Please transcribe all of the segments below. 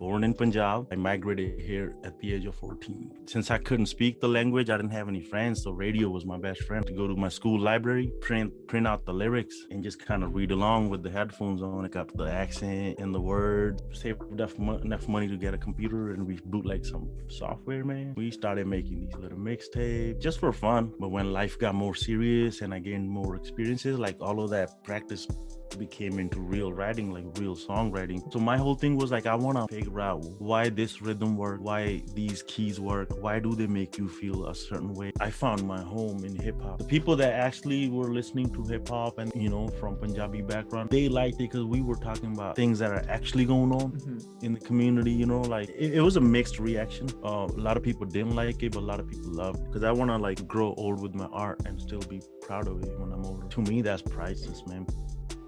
born in Punjab. I migrated here at the age of 14. Since I couldn't speak the language, I didn't have any friends, so radio was my best friend. To go to my school library, print out the lyrics, and just kind of read along with the headphones on. I got the accent and the words. Saved enough money to get a computer, and we bootleg some software, man. We started making these little mixtapes just for fun. But when life got more serious and I gained more experiences, like all of that practice became into real writing, like real songwriting. So my whole thing was like, I want to figure out why this rhythm works, why these keys work, why do they make you feel a certain way. I found my home in hip-hop. The people that actually were listening to hip-hop and from Punjabi background, they liked it because we were talking about things that are actually going on in the community. Like it was a mixed reaction. A lot of people didn't like it, but a lot of people loved it, because I want to like grow old with my art and still be proud of it when I'm older. To me, that's priceless, man.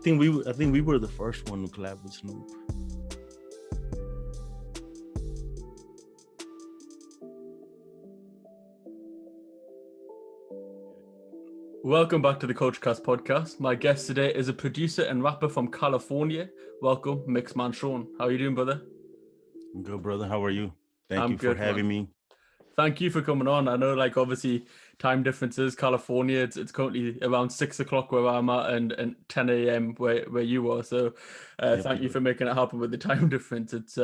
I think we were the first one to collab with Snoop. Welcome back to the KultureKast podcast. My guest today is a producer and rapper from California. Welcome, Mixman Shawn. How are you doing, brother? I'm good, brother. How are you? Thank you good, for having me. Thank you for coming on. I know, like, obviously time differences. California, it's currently around 6 o'clock where I'm at, and 10 a.m. where you are. So, thank you for making it happen with the time difference. It's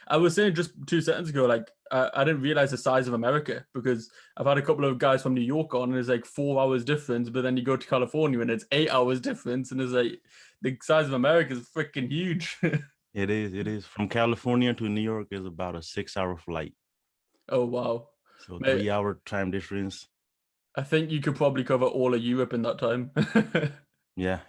I was saying just 2 seconds ago, like I didn't realize the size of America, because I've had a couple of guys from New York on, and it's like 4 hours difference. But then you go to California and it's 8 hours difference, and it's like the size of America is freaking huge. It is. From California to New York is about a 6-hour flight. Oh, wow. So 3-hour time difference. I think you could probably cover all of Europe in that time. Yeah.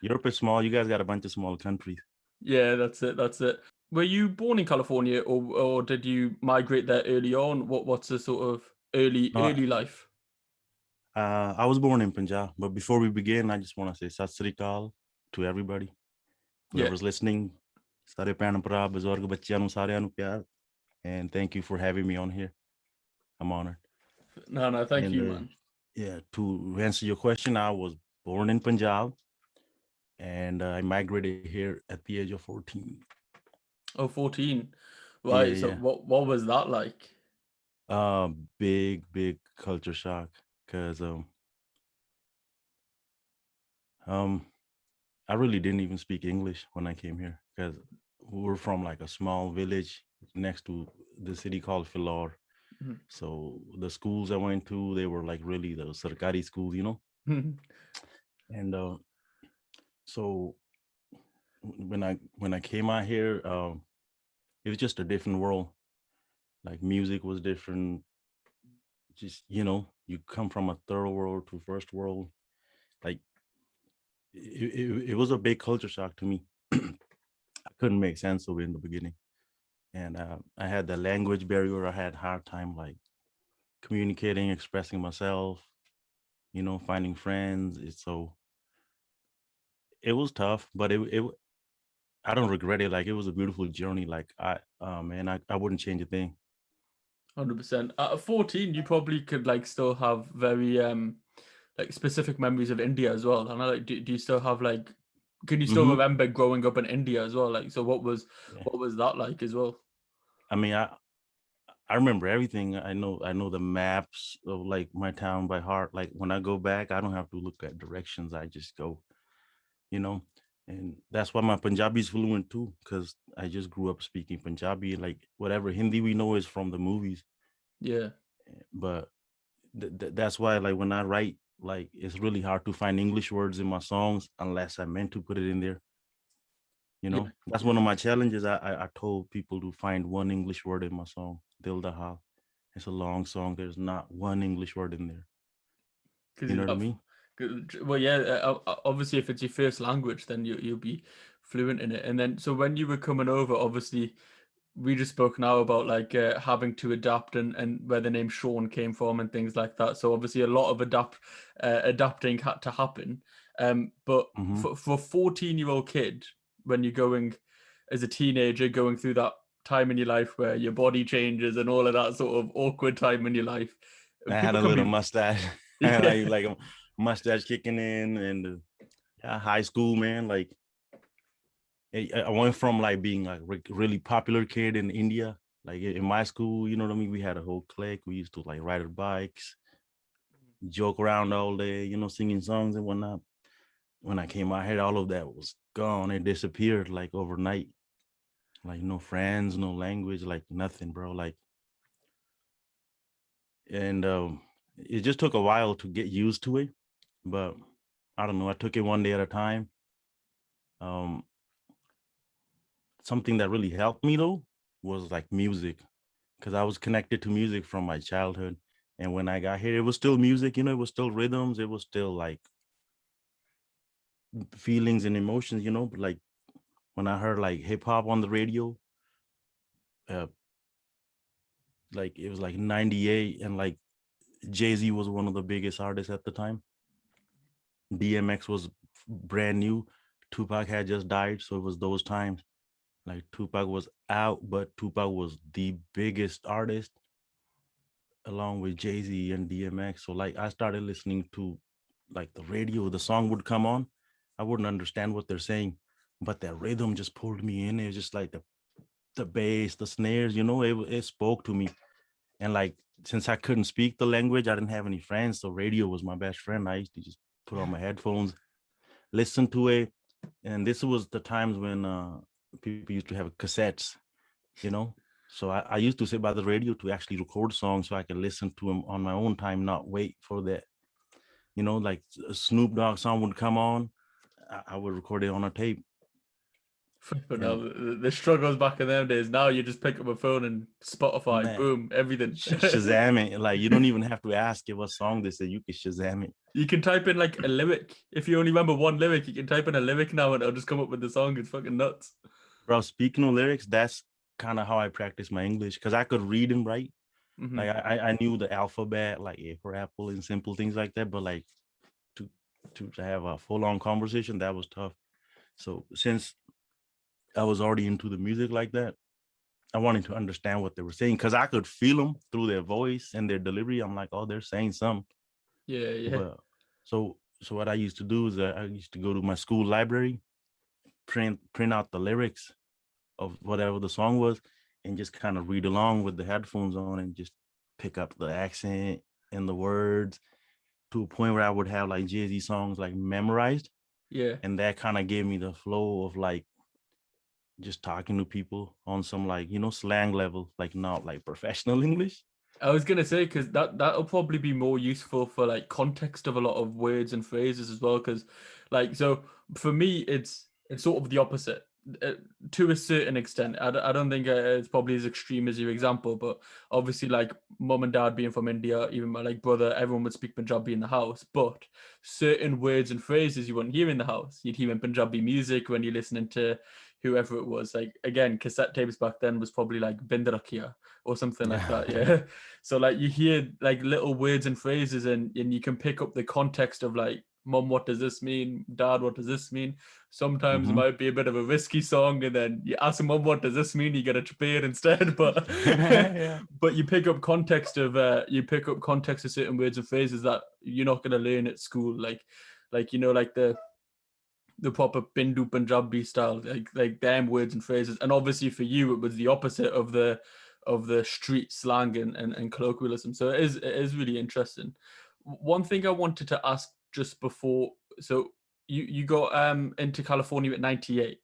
Europe is small. You guys got a bunch of small countries. Yeah, that's it. Were you born in California, or did you migrate there early on? What's the sort of early life? I was born in Punjab, but before we begin, I just want to say Sat Sri Akal to everybody. Whoever's listening. Sare ਭੈਣ ਭਰਾ ਬਜ਼ੁਰਗ ਬੱਚਿਆਂ ਨੂੰ ਸਾਰਿਆਂ ਨੂੰ ਪਿਆਰ, and thank you for having me on here. I'm honored. No, thank you, man. Yeah, to answer your question, I was born in Punjab, and I migrated here at the age of 14. Oh, 14. Right. Yeah, so what was that like? Big culture shock, because I really didn't even speak English when I came here, because we're from like a small village next to the city called Philor. So the schools I went to, they were like really the sarkari schools, and so when I came out here, it was just a different world. Like music was different. Just you come from a third world to first world. Like it was a big culture shock to me. I couldn't make sense of it in the beginning, and I had the language barrier. I had a hard time like communicating, expressing myself, finding friends. It was tough, but it I don't regret it. Like, it was a beautiful journey. Like I wouldn't change a thing. 100%. At 14, you probably could like still have very like specific memories of India as well. And like, do you still have like, can you still remember growing up in India as well? Like, so what was that like as well? I mean, I remember everything. I know the maps of like my town by heart. Like when I go back, I don't have to look at directions. I just go, and that's why my Punjabi is fluent too, because I just grew up speaking Punjabi. Like whatever Hindi we know is from the movies. Yeah. But that's why, like, when I write, like, it's really hard to find English words in my songs unless I meant to put it in there. That's one of my challenges. I told people to find one English word in my song, Dil Da Hal. It's a long song. There's not one English word in there. You know what I mean? Well, yeah, obviously if it's your first language, then you'll be fluent in it. And then, so when you were coming over, obviously we just spoke now about like having to adapt and where the name Shawn came from and things like that. So obviously a lot of adapting had to happen. But for a 14-year-old kid, when you're going as a teenager, going through that time in your life where your body changes and all of that sort of awkward time in your life, I had a little mustache. I had like a mustache kicking in, and high school, man. Like I went from like being like really popular kid in India, like in my school, you know what I mean? We had a whole clique. We used to like ride our bikes, joke around all day, you know, singing songs and whatnot. When I came out here, all of that was gone. It disappeared like overnight. Like no friends, no language, like nothing, bro. Like, and it just took a while to get used to it. But I don't know. I took it one day at a time. Um, Something that really helped me though was like music, because I was connected to music from my childhood. And when I got here, it was still music, you know, it was still rhythms, it was still like feelings and emotions, you know. But like when I heard like hip hop on the radio, uh, like it was like 98, and like Jay-Z was one of the biggest artists at the time. DMX was brand new. Tupac had just died. So it was those times. Like Tupac was out, but Tupac was the biggest artist along with Jay-Z and DMX. So like I started listening to like the radio, the song would come on. I wouldn't understand what they're saying, but that rhythm just pulled me in. It was just like the bass, the snares, you know, it spoke to me. And like since I couldn't speak the language, I didn't have any friends. So radio was my best friend. I used to just put on my headphones, listen to it. And this was the times when people used to have cassettes, you know. So I used to sit by the radio to actually record songs so I could listen to them on my own time, not wait for that. You know, like a Snoop Dogg song would come on, I would record it on a tape. But now And the struggles back in them days. Now you just pick up a phone and Spotify, man, boom, everything. Shazam it. Like you don't even have to ask it what song this is. You can Shazam it. You can type in like a lyric. If you only remember one lyric, you can type in a lyric now and it'll just come up with the song. It's fucking nuts. Bro, speaking of lyrics, that's kind of how I practice my English, because I could read and write. Mm-hmm. Like I knew the alphabet, like A for apple and simple things like that. But like to to have a full on conversation, that was tough. So since I was already into the music like that, I wanted to understand what they were saying, because I could feel them through their voice and their delivery. I'm like, oh, they're saying something. Yeah, yeah. But so what I used to do is I used to go to my school library, print out the lyrics of whatever the song was, and just kind of read along with the headphones on and just pick up the accent and the words, to a point where I would have like Jay-Z songs like memorized. Yeah. And that kind of gave me the flow of like just talking to people on some like, you know, slang level, like not like professional English. I was gonna say because that'll probably be more useful for like context of a lot of words and phrases as well. Because, like, so for me, it's sort of the opposite uh, to a certain extent. I don't think it's probably as extreme as your example, but obviously, like mom and dad being from India, even my like brother, everyone would speak Punjabi in the house. But certain words and phrases you wouldn't hear in the house. You'd hear in Punjabi music when you're listening to whoever it was. Like again, cassette tapes back then was probably like Bindarakia or something like that. Yeah. So like you hear like little words and phrases and you can pick up the context of like, mom, what does this mean? Dad, what does this mean? Sometimes it Mm-hmm. might be a bit of a risky song, and then you ask mom, what does this mean? You get a beer instead. But Yeah. but you pick up context of certain words and phrases that you're not gonna learn at school. Like like the proper Bindu Punjabi style, like them words and phrases. And obviously for you, it was the opposite of the street slang and colloquialism. So it is really interesting. One thing I wanted to ask just before, so you got into California at 98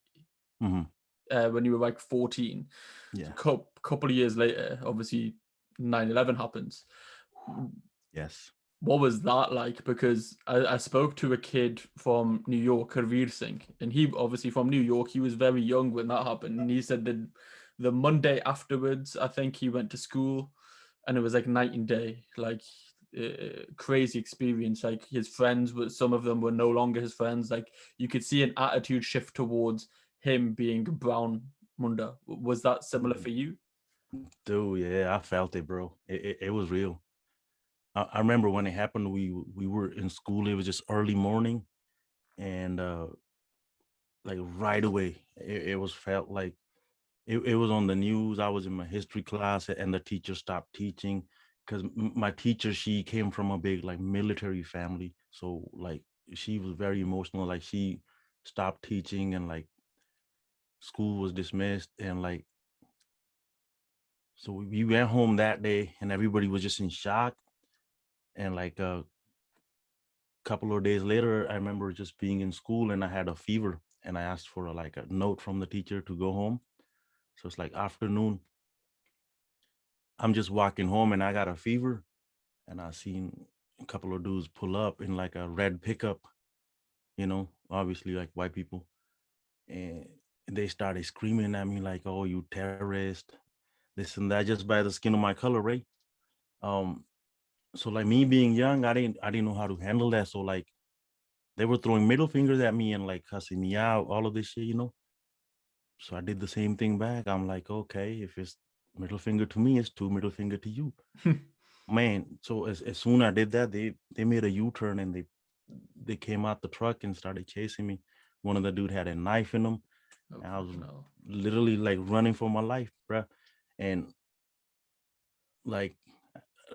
Mm-hmm. when you were like 14. Yeah. Couple of years later, obviously 9/11 happens. Yes. What was that like? Because I spoke to a kid from New York, Harveer Singh, and he obviously from New York. He was very young when that happened, and he said that the Monday afterwards, I think he went to school, and it was like night and day, like crazy experience. Like his friends were, some of them were no longer his friends. Like you could see an attitude shift towards him being brown Munda. Was that similar for you? Dude, yeah, I felt it, bro. It was real. I remember when it happened, we were in school. It was just early morning, and like right away, it was felt like it was on the news. I was in my history class, and the teacher stopped teaching, because my teacher, she came from a big like military family, so like she was very emotional. Like she stopped teaching, and like school was dismissed, and like, so we went home that day, and everybody was just in shock. And like a couple of days later, I remember just being in school, and I had a fever, and I asked for like a note from the teacher to go home. So it's like afternoon. I'm just walking home, and I got a fever, and I seen a couple of dudes pull up in like a red pickup, obviously like white people, and they started screaming at me like, "Oh, you terrorist, this and that," just by the skin of my color, right? Um, so like me being young, I didn't know how to handle that. So like they were throwing middle fingers at me and like cussing me out, all of this shit. So I did the same thing back. I'm like, okay, if it's middle finger to me, it's two middle finger to you. Man, so as soon as I did that, they made a U-turn, and they came out the truck and started chasing me. One of the dude had a knife in him. Oh, And I was no. literally like running for my life, bro. And like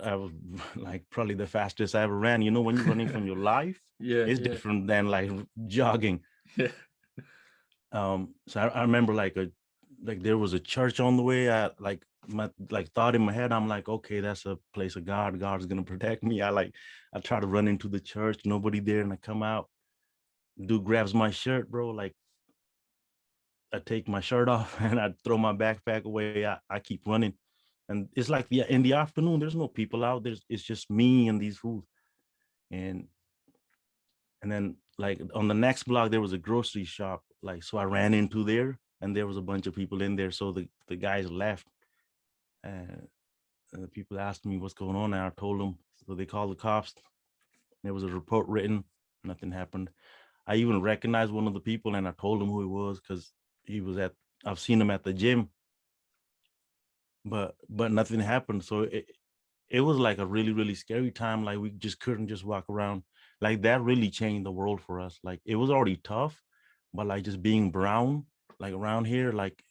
I was like probably the fastest I ever ran. When you're running from your life, Yeah, it's yeah, different than like jogging. yeah. So I remember like there was a church on the way. I my like thought in my head, I'm like, okay, that's a place of God. God's gonna protect me. I try to run into the church, nobody there, and I come out. Dude grabs my shirt, bro. Like I take my shirt off and I throw my backpack away. I keep running. And it's like in the afternoon, there's no people out. It's just me and these fools. And then like on the next block, there was a grocery shop. Like, so I ran into there, and there was a bunch of people in there. So the guys left. And the people asked me what's going on, and I told them. So they called the cops. There was a report written. Nothing happened. I even recognized one of the people, and I told him who he was, because he was I've seen him at the gym, but nothing happened. So it was like a really, really scary time. Like we just couldn't just walk around. Like that really changed the world for us. Like it was already tough, but like just being brown, like around here, like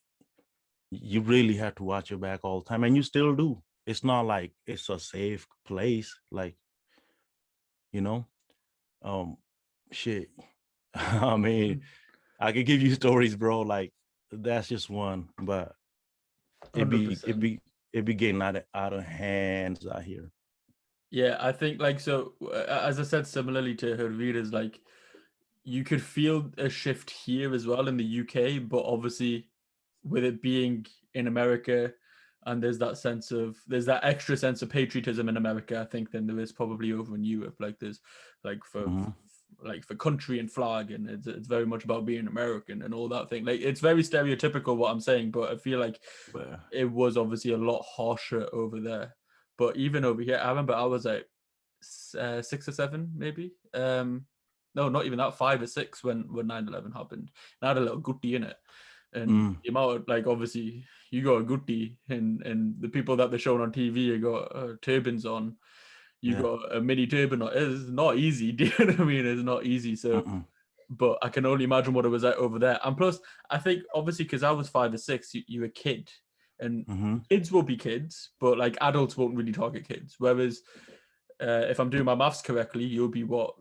you really had to watch your back all the time, and you still do. It's not like it's a safe place, like, you know. Um, shit. I mean, I could give you stories, bro. Like that's just one, but it be it 100%. be it be getting out of hands out here. Yeah, I think like so as I said similarly to her readers, like you could feel a shift here as well in the UK, but obviously with it being in America and there's that extra sense of patriotism in America, I think, than there is probably over in Europe. Like there's like Mm-hmm. for country and flag, and it's very much about being American and all that thing. Like it's very stereotypical what I'm saying, but I feel like But it was obviously a lot harsher over there. But even over here, I remember I was like 6 or 7 maybe. No, not even that, 5 or 6 when 9/11 happened. And I had a little gutty in it. And mm, the amount of, like, obviously you got a gutty, and the people that they're showing on TV, you got turbans on, you yeah. got a mini turban on. It's not easy. Do you know what I mean? It's not easy. So, Mm-mm. but I can only imagine what it was like over there. And plus, I think obviously because I was 5 or 6, you're a kid, and Mm-hmm. kids will be kids, but like adults won't really target kids. Whereas if I'm doing my maths correctly, you'll be what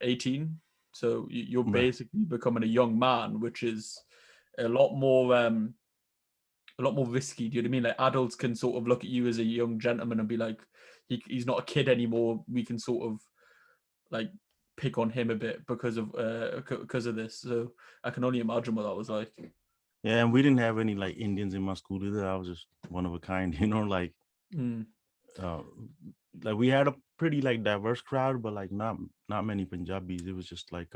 18, so you're But basically becoming a young man, which is a lot more risky. Do you know what I mean? Like adults can sort of look at you as a young gentleman and be like, he's not a kid anymore. We can sort of like pick on him a bit because of this. So I can only imagine what that was like. yeah, and we didn't have any like Indians in my school either. I was just one of a kind, Mm. uh like we had a pretty like diverse crowd, but like not many Punjabis. It was just like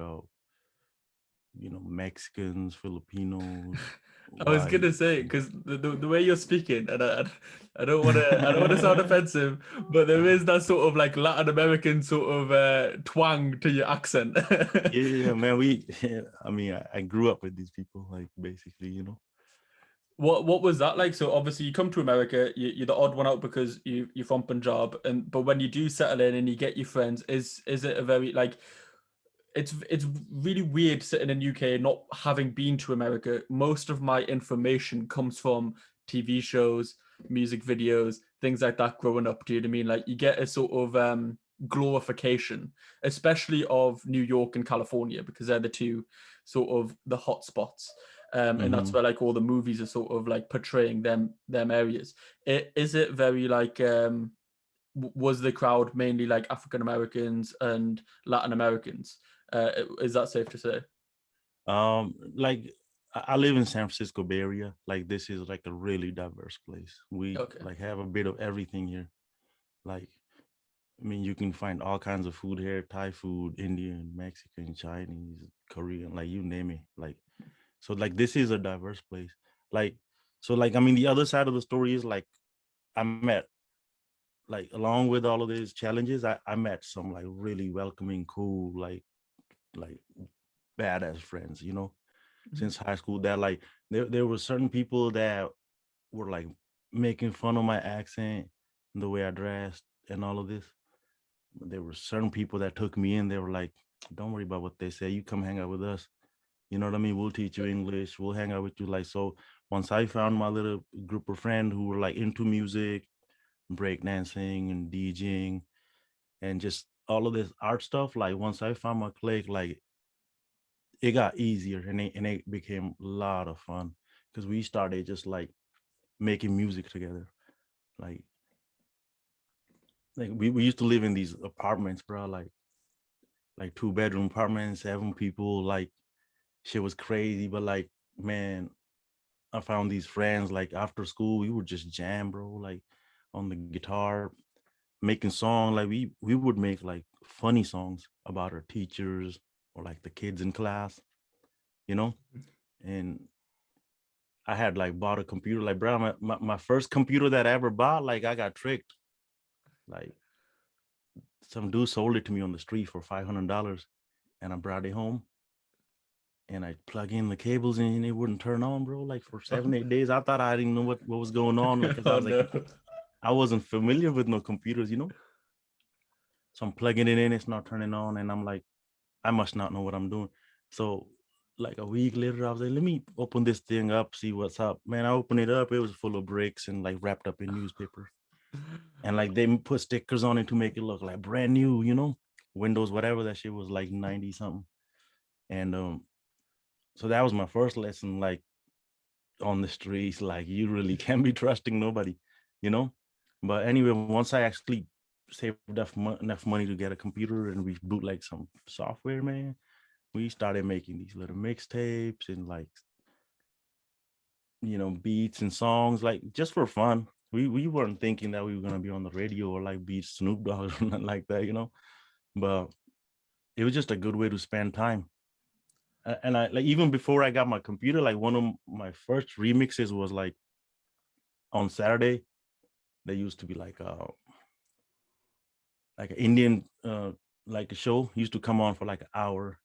Mexicans, Filipinos, I was white. gonna say because the way you're speaking, and I don't want to sound offensive, but there is that sort of like Latin American sort of twang to your accent. Yeah, man. I mean, I grew up with these people, like basically. What was that like? So obviously you come to America, you're the odd one out because you're from Punjab, and but when you do settle in and you get your friends, is it a very like it's really weird sitting in UK not having been to America. Most of my information comes from TV shows, music videos, things like that growing up. Do you know what I mean? Like you get a sort of glorification, especially of New York and California, because they're the two sort of the hot spots. And that's Mm-hmm. where like all the movies are sort of like portraying them areas. Is it very like was the crowd mainly like African Americans and Latin Americans? Is that safe to say? Like I live in San Francisco Bay Area. Like this is like a really diverse place. We Okay. like have a bit of everything here. Like I mean, you can find all kinds of food here: Thai food, Indian, Mexican, Chinese, Korean, like you name it. Like so, like this is a diverse place. Like so, like I mean, the other side of the story is like I met like along with all of these challenges, I met some like really welcoming, cool, like badass friends. You know, Mhm. since high school that like there were certain people that were like making fun of my accent and the way I dressed and all of this. There were certain people that took me in. They were like, "Don't worry about what they say. You come hang out with us. You know what I mean? We'll teach you English. We'll hang out with you." Like so. Once I found my little group of friends who were like into music, breakdancing and DJing, and just all of this art stuff. Like once I found my clique, like it got easier and it became a lot of fun because we started just like making music together. Like we used to live in these apartments, bro. Like 2-bedroom apartments, 7 people. Like shit was crazy, but like man, I found these friends. Like after school, we would just jam, bro. Like on the guitar, making songs. Like we would make like funny songs about our teachers or like the kids in class, you know. And I had like bought a computer. Like bro, my first computer that I ever bought, like I got tricked. Like some dude sold it to me on the street for $500, and I brought it home and I plug in the cables and it wouldn't turn on, bro. Like for 7 8 days, I thought I didn't know what was going on, like because I Oh was like no. I wasn't familiar with no computers, you know. So I'm plugging it in, it's not turning on, and I'm like, I must not know what I'm doing. So like a week later, I was like, let me open this thing up, see what's up. Man, I opened it up, it was full of bricks and like wrapped up in newspaper, and like they put stickers on it to make it look like brand new, you know. Windows, whatever that shit was like 90 something, and so that was my first lesson, like on the streets, like you really can't be trusting nobody, you know. But anyway, once I actually saved enough money to get a computer and we boot like some software, man, we started making these little mixtapes and like beats and songs, like just for fun. We weren't thinking that we were gonna be on the radio or like beat Snoop Dogg or nothing like that, you know. But it was just a good way to spend time. And I like even before I got my computer, like one of my first remixes was like on Saturday. There used to be like an Indian like a show used to come on for like an hour.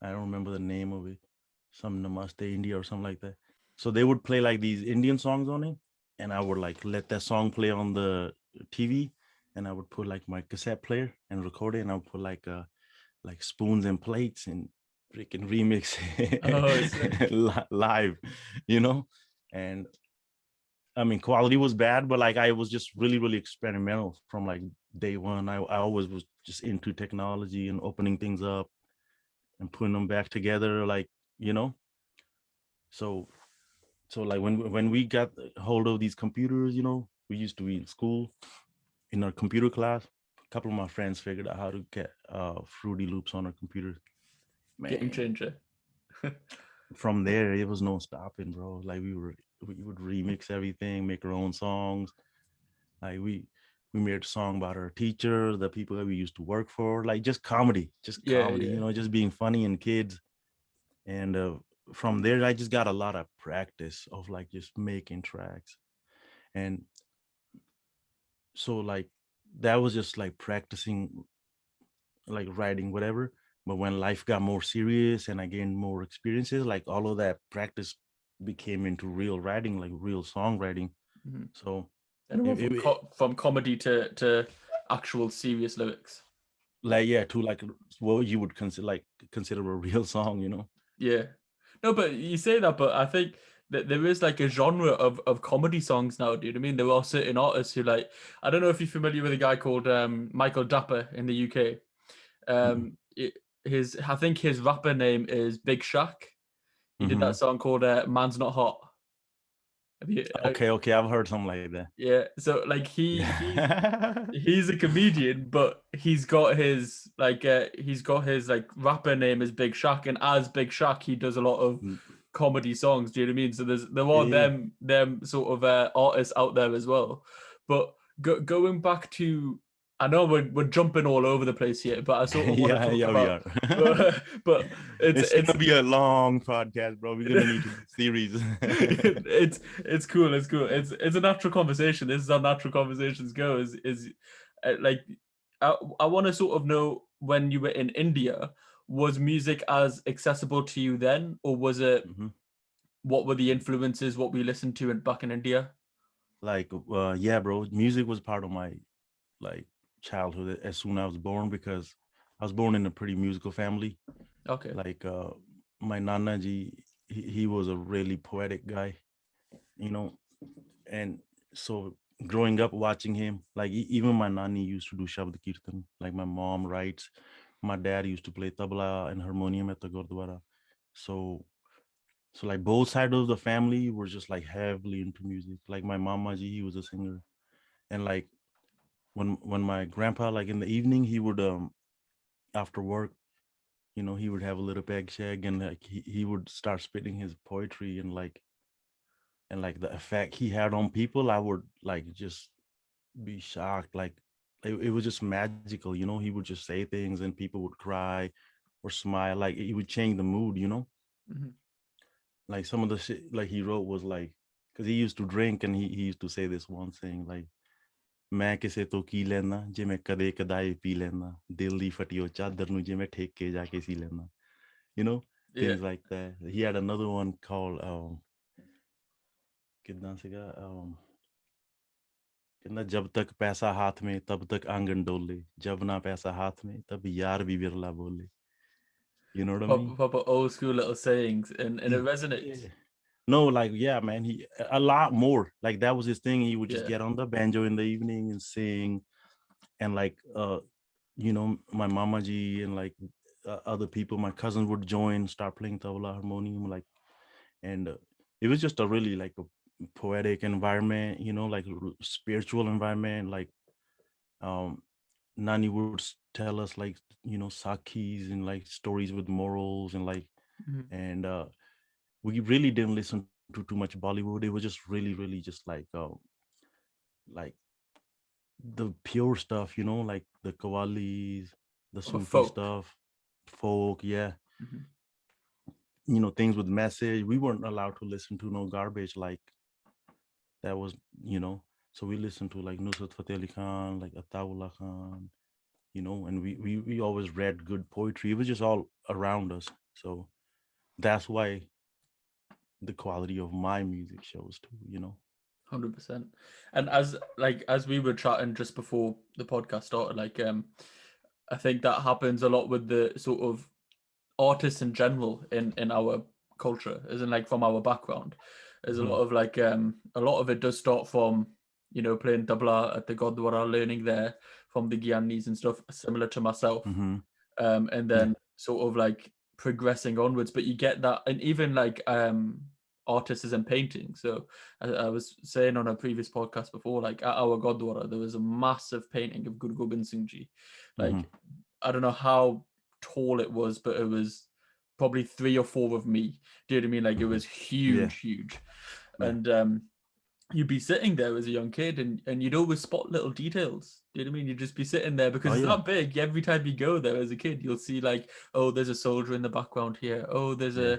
I don't remember the name of it, some Namaste India or something like that. So they would play like these Indian songs on it, and I would like let that song play on the TV, and I would put like my cassette player and record it, and I would put like spoons and plates and freaking remix Oh, sick. live, you know. And I mean, quality was bad, but like I was just really, really experimental from like day one. I always was just into technology and opening things up and putting them back together, like you know. So like when we got hold of these computers, we used to be in school in our computer class. A couple of my friends figured out how to get Fruity Loops on our computers. Game Man, changer. from there it was no stopping, bro. Like we would remix everything, make our own songs. Like we made a song about our teachers, the people that we used to work for, like just Yeah, comedy, yeah. just being funny and kids. And from there, I just got a lot of practice of like just making tracks. And so like that was just like practicing, like writing, whatever. But when life got more serious and I gained more experiences, like all of that practice became into real writing, like real songwriting. Mhm. So And it, from it, from comedy to actual serious lyrics. like yeah, to like what you would consider a real song, Yeah. No, but you say that, but I think that there is like a genre of comedy songs now, dude. I mean, there are certain artists who like, I don't know if you're familiar with a guy called Michael Dapper in the UK. Mm-mm. His I think his rapper name is Big Shaq. He did that song called "Man's Not Hot." Have you, Okay, I've heard something like that. yeah, so like he's a comedian, but he's got his like rapper name is Big Shaq, and as Big Shaq, he does a lot of comedy songs. Do you know what I mean? So there are Yeah. them sort of artists out there as well. But going back to, I know we're jumping all over the place here, but I sort of want to talk We about, are. but It's it's gonna be a long podcast, bro. We're gonna need to do series. it's cool. It's a natural conversation. This is how natural conversations go. Like I want to sort of know, when you were in India, was music as accessible to you then, or was it? Mhm. What were the influences? What we listened to back in India? Like, yeah, bro. Music was part of my like childhood as soon as I was born, because I was born in a pretty musical family. Okay. Like, my Nana ji, he was a really poetic guy, you know, and so growing up watching him, like even my nani used to do Shabd Kirtan, like my mom writes, my dad used to play tabla and harmonium at the Gurdwara. So like both sides of the family were just like heavily into music. Like my mama ji, he was a singer. And like when my grandpa, like in the evening, he would after work, he would have a little bag shag, and like he would start spitting his poetry, and like the effect he had on people, I would like just be shocked. Like it was just magical, he would just say things and people would cry or smile. Like it would change the mood. Mm-hmm. Like some of the shit like he wrote was like, because he used to drink, and he used to say this one thing like, ਮੈਂ ਕਿਸੇ ਤੋਂ ਕੀ ਲੈਣਾ ਜੇ ਮੈਂ ਕਦੇ ਕਦਾਏ ਪੀ ਲੈਣਾ ਦਿਲ ਦੀ ਫਟਿਓ ਚਾਦਰ ਨੂੰ ਜੇ ਮੈਂ ਠੇਕ ਕੇ ਜਾ ਕੇ ਸੀ ਲੈਣਾ you know Yeah. things like that. He had another one called कितना सीगा कहना जब तक पैसा हाथ में तब तक आंगन डोले जब ना पैसा हाथ में तब यार भी बिरला बोले. You know what I mean? Proper old school little sayings, and it resonates. Yeah. No, like, yeah, man, he a lot more. Like that was his thing. He would just Yeah. get on the banjo in the evening and sing, and like my mama ji and like other people, my cousins would join, start playing tabla harmonium, like, and it was just a really like a poetic environment, like spiritual environment. Like, um Nani would tell us like, sakhis and like stories with morals, and like, Mm-hmm. and we really didn't listen to too much Bollywood. It was just really just like the pure stuff, like the Qawwalis, the Or Sufi folk. stuff, folk, yeah. Mm-hmm. Things with message. We weren't allowed to listen to no garbage like that was, so we listened to like Nusrat Fateh Ali Khan, like Ataullah Khan, and we always read good poetry. It was just all around us. So that's why the quality of my music shows too. 100%. And as we were chatting just before the podcast started, like I think that happens a lot with the sort of artists in general in our culture, as in like from our background. There's a Mm-hmm. lot of like a lot of it does start from playing tabla at the Gurdwara, learning there from the Gyanis and stuff, similar to myself, Mm-hmm. and Yeah. then sort of like progressing onwards. But you get that, and even like artists and painting. So I was saying on a previous podcast before, like at our Gurdwara, there was a massive painting of Guru Gobind Singh Ji. Mm-hmm. Like, I don't know how tall it was, but it was probably 3 or 4 of me. Do you know what I mean? Like, it was Yeah. huge. Yeah. And you'd be sitting there as a young kid, and you'd always spot little details. Do you know what I mean? You'd just be sitting there because Oh it's yeah. that big. Every time you go there as a kid, you'll see like, oh, there's a soldier in the background here. Oh, there's Yeah.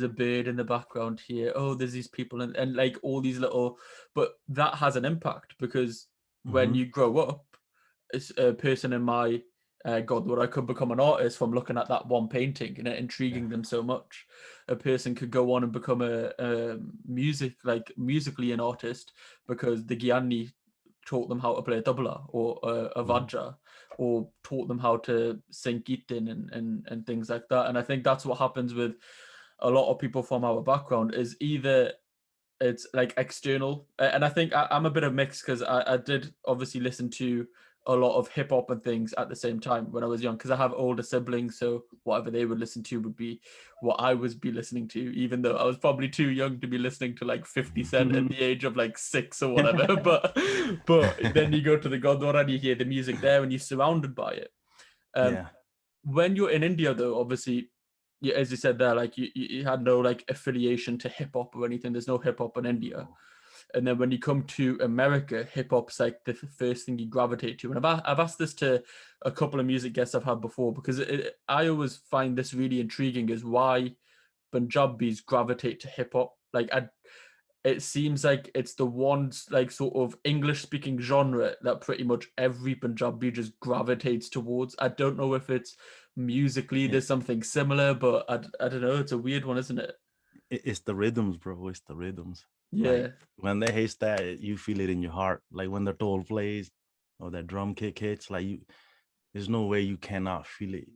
a bird in the background here. Oh, there's these people, and like all these little. But that has an impact, because when Mm-hmm. you grow up, as a person in my God, where I could become an artist from looking at that one painting and it Yeah. intriguing them so much. A person could go on and become a musically an artist, because the Gyani taught them how to play a tabla or a Mm-hmm. vajra, or taught them how to sing kirtan and things like that. And I think that's what happens with a lot of people from our background, is either it's like external, and I think I'm a bit of mix, because I did obviously listen to a lot of hip hop and things at the same time when I was young, because I have older siblings, so whatever they would listen to would be what I was be listening to, even though I was probably too young to be listening to like 50 Cent at the age of like 6 or whatever. But then you go to the Gurdwara and you hear the music there and you're surrounded by it. Yeah. When you're in India, though, obviously, as you said there, like you had no like affiliation to hip hop or anything. There's no hip hop in India. And then when you come to America, hip hop's like the first thing you gravitate to. And I've asked this to a couple of music guests I've had before, because I always find this really intriguing, is why Punjabis gravitate to hip hop. Like it seems like it's the one like sort of English speaking genre that pretty much every Punjabi just gravitates towards. I don't know if it's musically Yeah. there's something similar, but I don't know. It's a weird one, isn't it? It's the rhythms, bro. It's the rhythms. Like Yeah. when they hit that, you feel it in your heart. Like when the toll plays or that drum kick hits, like there's no way you cannot feel it,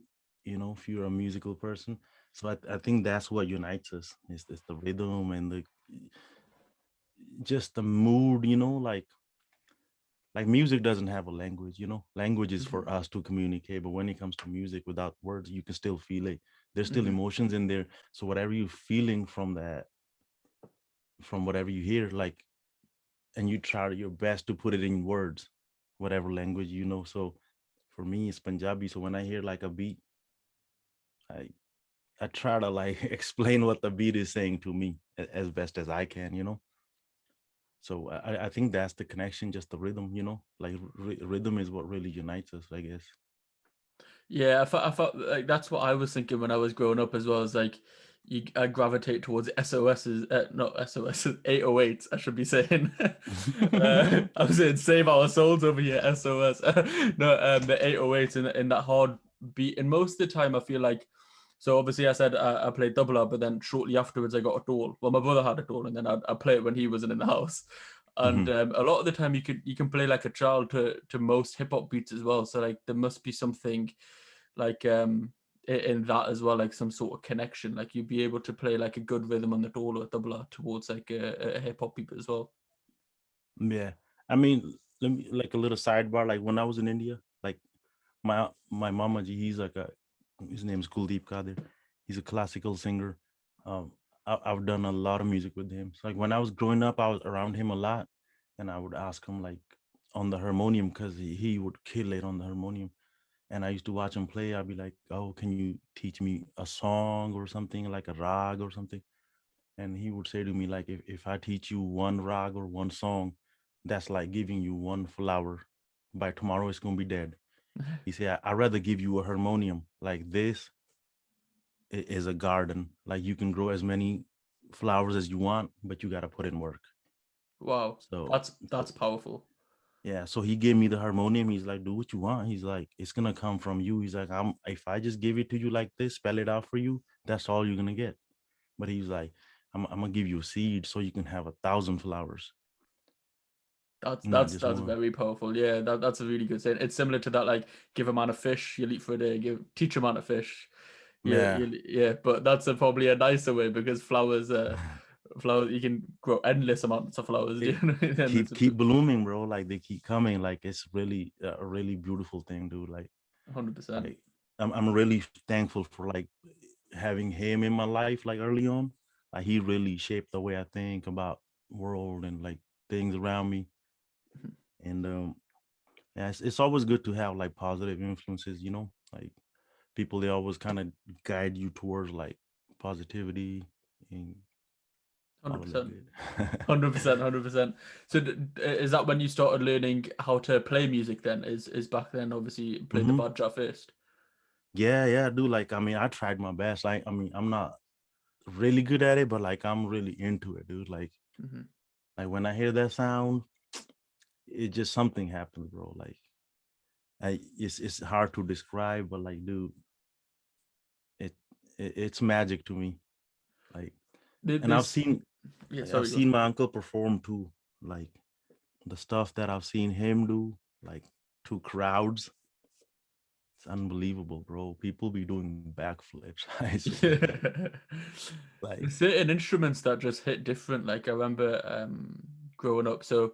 if you're a musical person. So I think that's what unites us. It's the rhythm and the just the mood, like music doesn't have a language. Language is for Mhm. us to communicate, but when it comes to music without words, you can still feel it. There's still Mhm. emotions in there. So whatever you're feeling from that, from whatever you hear, like, and you try your best to put it in words, whatever language. So for me, it's Punjabi. So when I hear like a beat, I I try to like explain what the beat is saying to me as best as I can. So I think that's the connection, just the rhythm. Like rhythm is what really unites us, I guess. Yeah, I felt like that's what I was thinking when I was growing up as well. Is like I gravitate towards SOSs, not SOSs, 808s. I should be saying. I was saying save our souls over here, SOS. No, the 808s in that hard beat. And most of the time, I feel like. So obviously, I said I played double up, but then shortly afterwards, I got a doll. Well, my brother had a doll, and then I'd play it when he wasn't in the house. And Mhm. a lot of the time, you can play like a child to most hip hop beats as well. So like there must be something like in that as well, like some sort of connection. Like you'd be able to play like a good rhythm on the door or tabla towards like a hip hop beat as well. Yeah, I mean, let me like a little sidebar. Like when I was in India, like my mama ji, his name is Kuldeep Kadir. He's a classical singer. Um, I've done a lot of music with him. So like when I was growing up, I was around him a lot, and I would ask him like on the harmonium because he would kill it on the harmonium. And I used to watch him play. I'd be like, "Oh, can you teach me a song or something like a rag or something?" And he would say to me like, if I teach you one rag or one song, that's like giving you one flower. By tomorrow, it's gonna be dead. He said, I'd rather give you a harmonium like this is a garden. Like you can grow as many flowers as you want, but you gotta put in work. Wow, So, that's powerful. yeah, so he gave me the harmonium. He's like, do what you want. He's like, it's gonna come from you. He's like, if I just give it to you like this, spell it out for you, that's all you're gonna get. But he's like, I'm gonna give you a seed so you can have 1,000 flowers, That's not that's just that's one. very powerful. Yeah, that's a really good saying. It's similar to that, like give a man a fish, you'll eat for a day. Teach a man a fish. Yeah, Yeah. yeah. But that's probably a nicer way, because flowers, you can grow endless amounts of flowers. It Endless. keep blooming, bro. Like they keep coming. Like it's really a really beautiful thing, dude. 100%. Like I'm really thankful for like having him in my life like early on. Like he really shaped the way I think about world and like things around me. And yeah, it's always good to have like positive influences. Like people, they always kind of guide you towards like positivity and all of that 100%. good. 100%. 100%. So is that when you started learning how to play music then? Is back then obviously you played the Hmm. Badja first? Yeah, dude. Like, I mean, I tried my best. Like, I mean, I'm not really good at it, but like, I'm really into it, dude. Hmm. Like when I hear that sound, it just something happens, bro. Like, it's hard to describe, but like, dude, it, it's magic to me. Like, and I've This, seen, yeah, like, I've sorry, go on. seen my uncle perform too. Like the stuff that I've seen him do, like to crowds, it's unbelievable, bro. People be doing backflips. I swear, like, There's certain instruments that just hit different. Like I remember growing up. So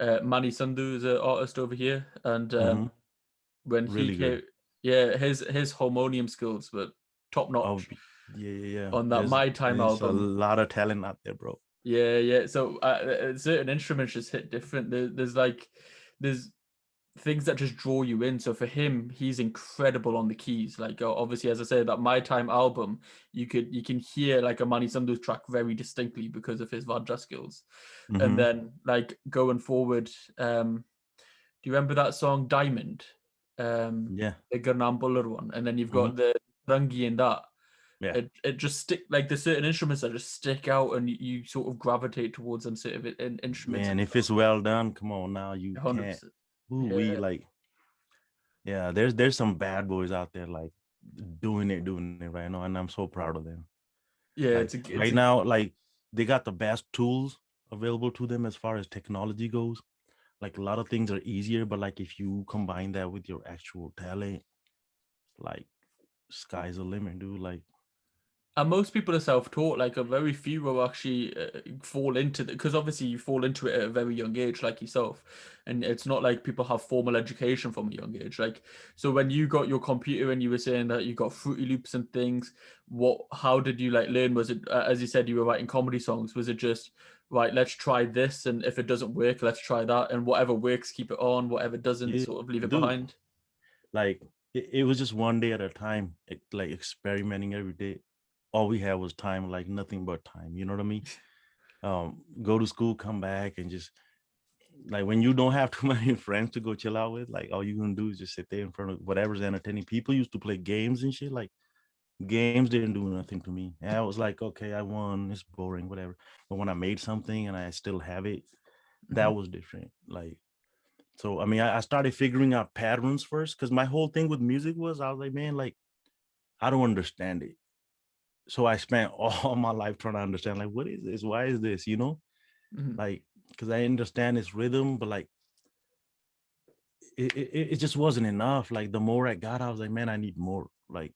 Manny Sandhu is an artist over here, and Hmm. when he Really good. came, yeah, his harmonium skills were top Oh, notch yeah, yeah, yeah. on that My Time There's a album. lot of talent out there, bro. Yeah, yeah. So certain instruments just hit different. There's things that just draw you in. So for him, he's incredible on the keys. Like obviously, as I said, that My Time album, you can hear like a Mani Sandhu's track very distinctly because of his Vajra skills. And Hmm. then like going forward, do you remember that song Diamond? Yeah. The Gurnam Buller one, and then you've Hmm. got the Rangi in that. Yeah. It just stick like there's certain instruments that just stick out, and you sort of gravitate towards them sort of instruments. Man, if it's well done, come on now, you 100%. can't. Ooh, we Yeah, like, yeah. There's some bad boys out there like doing it right now, and I'm so proud of them. yeah. Like It's right a now, like they got the best tools available to them as far as technology goes. Like a lot of things are easier, but like if you combine that with your actual talent, like sky's the limit, dude. Like, And most people are self-taught. Like a very few will actually fall into it because obviously you fall into it at a very young age, like yourself. And it's not like people have formal education from a young age. Like so, when you got your computer and you were saying that you got Fruity Loops and things, how did you like learn? Was it as you said you were writing comedy songs? Was it just right? Let's try this, and if it doesn't work, let's try that, and whatever works, keep it on. Whatever doesn't, yeah, sort of leave it dude. behind. Like it was just one day at a time, like experimenting every day. All we had was time, like nothing but time. You know what I mean? Go to school, come back, and just like when you don't have too many friends to go chill out with, like all you gonna do is just sit there in front of whatever's entertaining. People used to play games and shit. Like games didn't do nothing to me. And I was like, okay, I won. It's boring, whatever. But when I made something and I still have it, Mhm. that was different. Like, so I mean, I started figuring out patterns first because my whole thing with music was I was like, man, like I don't understand it. So I spent all my life trying to understand, like, what is this? Why is this? You know, Mhm. like, because I understand its rhythm, but like, it just wasn't enough. Like, the more I got, I was like, man, I need more. Like,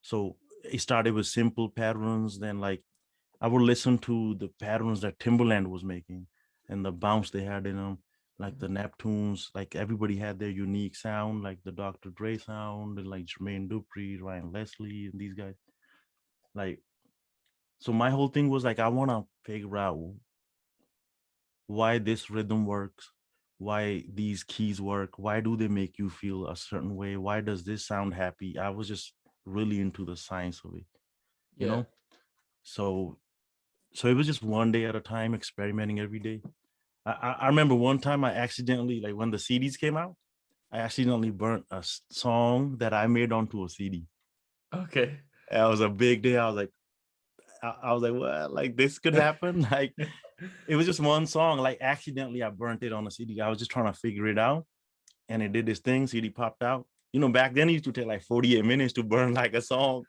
so it started with simple patterns. Then, like, I would listen to the patterns that Timberland was making and the bounce they had in them, like the Neptunes. Like, everybody had their unique sound, like the Dr. Dre sound, and like Jermaine Dupri, Ryan Leslie, and these guys. Like, so my whole thing was like, I want to figure out why this rhythm works, why these keys work, why do they make you feel a certain way, why does this sound happy. I was just really into the science of it, you Yeah. know. So so it was just one day at a time, experimenting every day. I remember one time I accidentally, like when the CDs came out, I accidentally burnt a song that I made onto a CD. Okay. That was a big day. I was like, I was like, what? Like this could happen? Like it was just one song. Like accidentally, I burnt it on a CD. I was just trying to figure it out, and it did this thing. CD popped out. You know, back then it used to take like 48 minutes to burn like a song.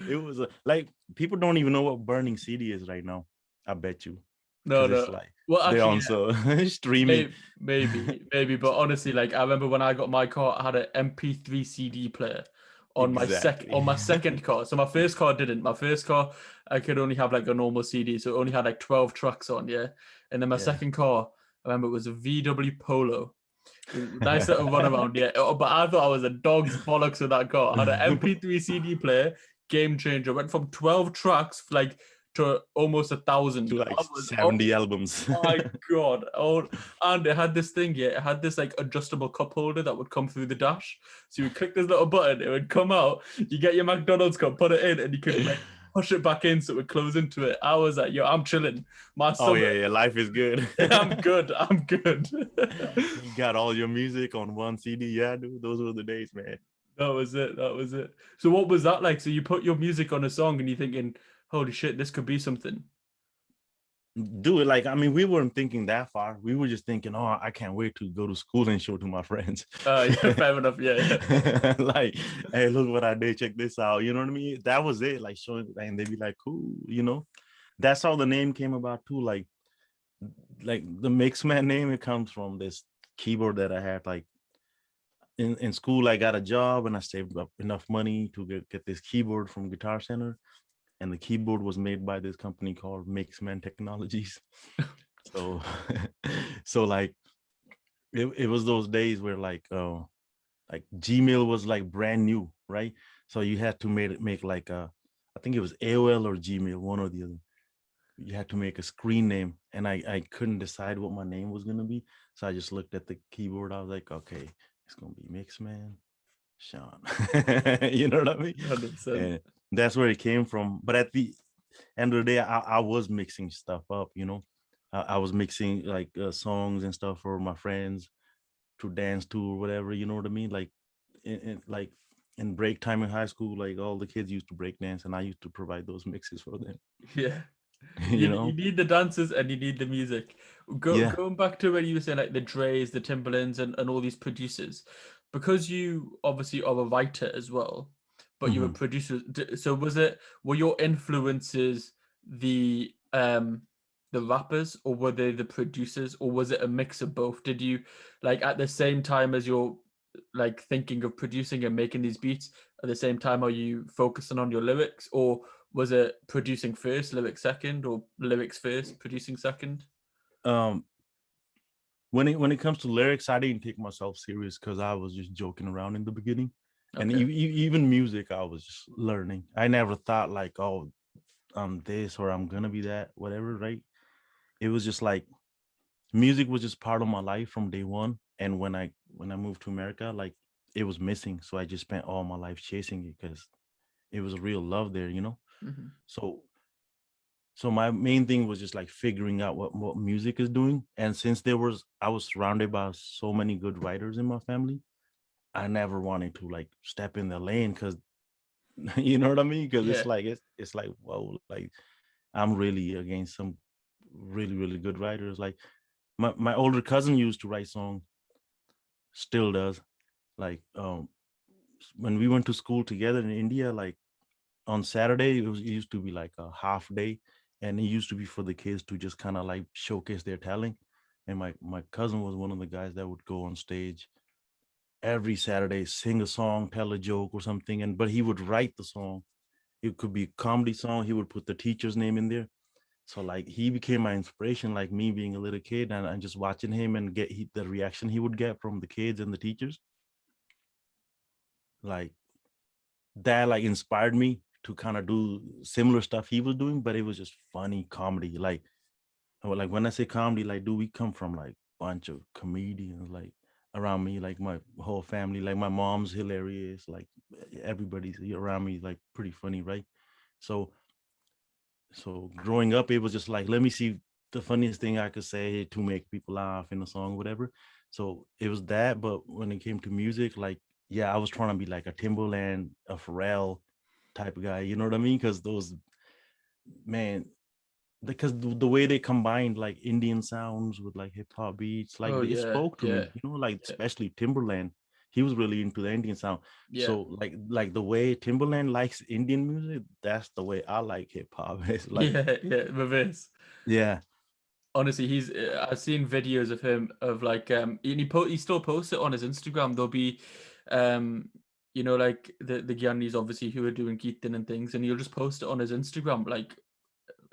It was like people don't even know what burning CD is right now. I bet you, No, because it's no. like Well, they're actually, on yeah, so streaming. maybe. But honestly, like I remember when I got my car, I had an MP3 CD player on Exactly. my second car. So my first car didn't. My first car, I could only have like a normal CD, so it only had like 12 tracks on, yeah. And then my Yeah. second car, I remember it was a VW Polo. Nice little runaround, yeah. But I thought I was a dog's bollocks with that car. I had an MP3 CD player, game changer. Went from 12 tracks like to almost 1,000. To like I was, oh 70 albums. my god! Oh, and it had this thing, yeah. It had this like adjustable cup holder that would come through the dash. So you would click this little button, it would come out. You get your McDonald's cup, put it in, and you could like push it back in so it would close into it. I was like, yo, I'm chilling. My Oh summer, yeah, yeah. Life is good. I'm good. I'm good. You got all your music on one CD. Yeah, dude. Those were the days, man. That was it. That was it. So what was that like? So you put your music on a song and you're thinking, holy shit, this could be something. Do it. Like, I mean, we weren't thinking that far. We were just thinking, oh, I can't wait to go to school and show to my friends. Yeah, fair enough. Yeah, Like, hey, look what I did. Check this out. You know what I mean? That was it. Like showing, and they'd be like, cool, you know. That's how the name came about too. Like the Mixman name, it comes from this keyboard that I had. Like in school, I got a job and I saved up enough money to get this keyboard from Guitar Center. And the keyboard was made by this company called Mixman Technologies. So so like it was those days where like Gmail was like brand new, right? So you had to make like I think it was AOL or Gmail, one or the other. You had to make a screen name, and I couldn't decide what my name was gonna be, so I just looked at the keyboard. I was like, okay, it's gonna be Mixman Shawn. You know what I mean? 100%. And that's where it came from. But at the end of the day, I was mixing stuff up. I was mixing like songs and stuff for my friends to dance to or whatever. You know what I mean? Like like in break time in high school, like all the kids used to break dance, and I used to provide those mixes for them. Yeah. You You know? need the dances and you need the music. Yeah. Going back to when you were saying like the Dre's, the Timberlands, and all these producers, because you obviously are a writer as well, but you're a Hmm. producer. So were your influences the the rappers, or were they the producers, or was it a mix of both? Did you like at the same time as you're like thinking of producing and making these beats, at the same time are you focusing on your lyrics, or was it producing first, lyrics second, or lyrics first, producing second? Um, when it comes to lyrics, I didn't take myself serious because I was just joking around in the beginning, and Okay. even music, I was just learning. I never thought like, oh, I'm this or I'm gonna be that, whatever. Right? It was just like music was just part of my life from day one. And when I moved to America, like it was missing, so I just spent all my life chasing it because it was a real love there. Hmm. So so my main thing was just like figuring out what music is doing. And since I was surrounded by so many good writers in my family, I never wanted to like step in the lane because you know what I mean? Because Yeah. it's like, whoa, like I'm really against some really, really good writers. Like my older cousin used to write songs, still does. Like when we went to school together in India, like on Saturday, it used to be like a half day, and it used to be for the kids to just kind of like showcase their talent. And my cousin was one of the guys that would go on stage every Saturday, sing a song, tell a joke or something, and but he would write the song. It could be a comedy song. He would put the teacher's name in there. So like he became my inspiration, like me being a little kid and just watching him and the reaction he would get from the kids and the teachers. Like that like inspired me to kind of do similar stuff he was doing, but it was just funny comedy. Like when I say comedy, like do we come from like bunch of comedians like around me, like my whole family, like my mom's hilarious, like everybody's around me like pretty funny, right? So so growing up, it was just like let me see the funniest thing I could say to make people laugh in a song, whatever. So it was that, but when it came to music, like yeah, I was trying to be like a Timberland, a Pharrell type of guy, you know what I mean? Because those man, because the way they combined like Indian sounds with like hip hop beats, like Oh it yeah, spoke to yeah, me, like yeah, especially Timberland. He was really into the Indian sound. yeah, So like the way Timberland likes Indian music, that's the way I like hip hop. It's like yeah, yeah. Reverse. yeah, Honestly, he's. I've seen videos of him of like and he still posts it on his Instagram. There'll be, um, like the Gyanis obviously who are doing Keaton and things, and he'll just post it on his Instagram like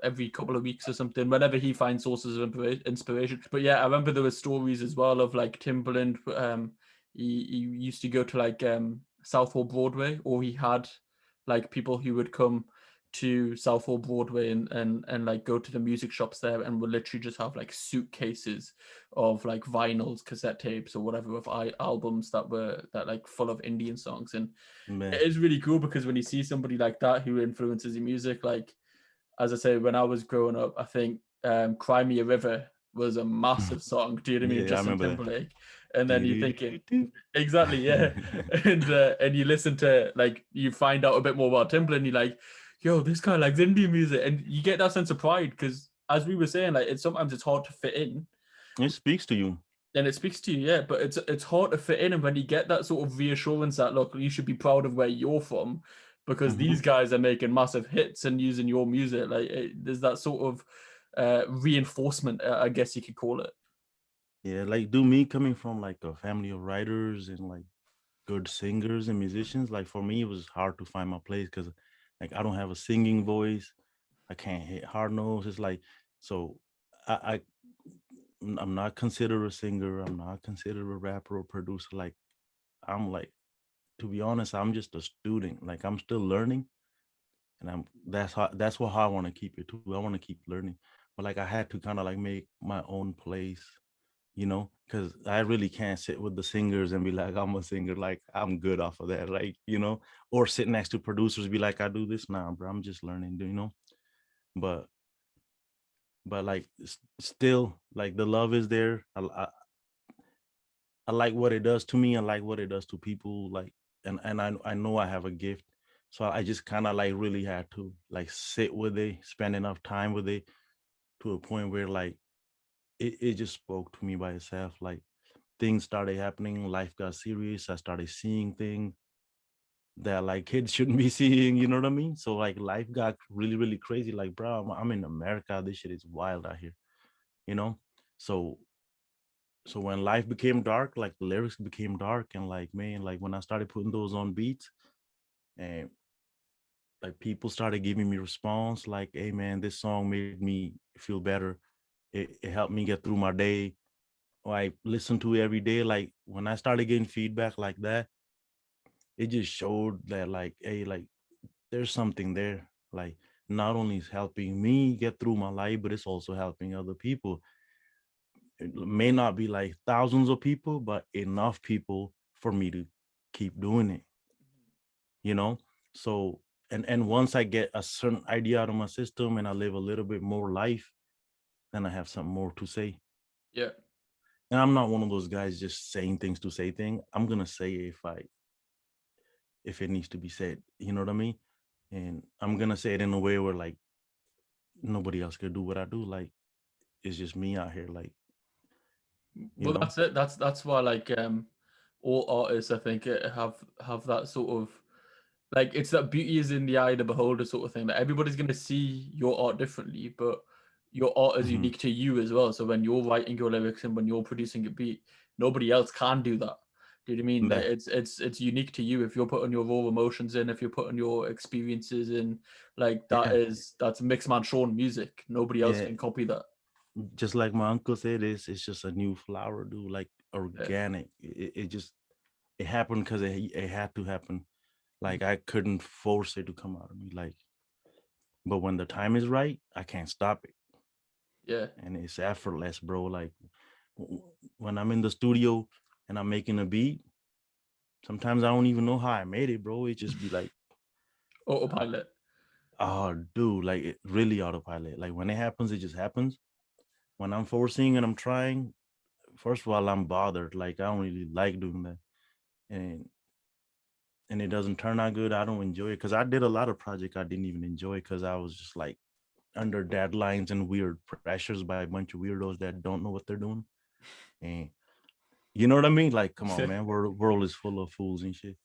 every couple of weeks or something, whenever he finds sources of inspiration. But yeah, I remember there were stories as well of like Timberland. He used to go to like Southall Broadway, or he had like people who would come to Southall Broadway and like go to the music shops there and would literally just have like suitcases of like vinyls, cassette tapes, or whatever of albums that like full of Indian songs. And man. it is really cool because when you see somebody like that who influences your music, like as I say, when I was growing up, I think "Cry Me a River" was a massive song. Do you know what I mean? Yeah, I Justin remember that. Timberlake, and then Do, you're do, do, thinking, do, exactly, yeah, do. and you listen to like you find out a bit more about Timberland. You're like, yo, this guy likes Indian music, and you get that sense of pride because, as we were saying, like it's hard to fit in, It speaks to you. and it speaks to you, yeah, but it's hard to fit in, and when you get that sort of reassurance that look, you should be proud of where you're from, because these Hmm. guys are making massive hits and using your music, like there's that sort of reinforcement, I guess you could call it. Yeah, like do me coming from like a family of writers and like good singers and musicians, like for me it was hard to find my place because like I don't have a singing voice. I can't hit hard notes. It's like so I I'm not considered a singer. I'm not considered a rapper or producer. Like I'm like, to be honest, I'm just a student. Like I'm still learning, and that's what how I want to keep it too. I want to keep learning, but like I had to kind of like make my own place, because I really can't sit with the singers and be like, I'm a singer, like I'm good off of that, like, or sit next to producers, be like, I do this now, bro. I'm just learning. But like still, like the love is there. I like what it does to me. I like what it does to people. Like, and I know I have a gift, so I just kind of like really had to like sit with it, spend enough time with it to a point where like it just spoke to me by itself. Like things started happening, life got serious. I started seeing things that like kids shouldn't be seeing. You know what I mean? So like life got really really crazy. Like, bro, I'm in America. This shit is wild out here. You know, so when life became dark, like the lyrics became dark, and like, man, like when I started putting those on beats, and like people started giving me response, like, hey man, this song made me feel better. It helped me get through my day, or I listen to it every day. Like when I started getting feedback like that, it just showed that like, hey, like there's something there. Like not only is helping me get through my life, but it's also helping other people. It may not be like thousands of people, but enough people for me to keep doing it, you know? So and once I get a certain idea out of my system and I live a little bit more life, then I have something more to say. Yeah. And I'm not one of those guys just saying things to say things. I'm gonna say it if it needs to be said. You know what I mean? And I'm gonna say it in a way where like nobody else could do what I do. Like it's just me out here, like, you Well, know? that's it. That's why like all artists I think have that sort of like it's that beauty is in the eye of the beholder sort of thing. That everybody's gonna see your art differently, but your art is Hmm. unique to you as well. So when you're writing your lyrics and when you're producing a beat, nobody else can do that. Do you know what I mean? Like Yeah, it's unique to you if you're putting your raw emotions in, if you're putting your experiences in, like yeah, that's Mixman Shawn music. Nobody else yeah. can copy that. Just like my uncle said, it's just a new flower, dude. Like Yeah. organic. It just it happened because it had to happen. Mhm. Like I couldn't force it to come out of me. Like, but when the time is right, I can't stop it, Yeah. and it's effortless, bro. Like when I'm in the studio and I'm making a beat, sometimes I don't even know how I made it, bro. It just be like, uh, Autopilot. oh, dude, like it really autopilot. Like when it happens, it just happens. When I'm forcing and I'm trying, first of all, I'm bothered. Like I don't really like doing that, and it doesn't turn out good. I don't enjoy it because I did a lot of projects I didn't even enjoy because I was just like under deadlines and weird pressures by a bunch of weirdos that don't know what they're doing. And you know what I mean? Like, come on, man, world is full of fools and shit.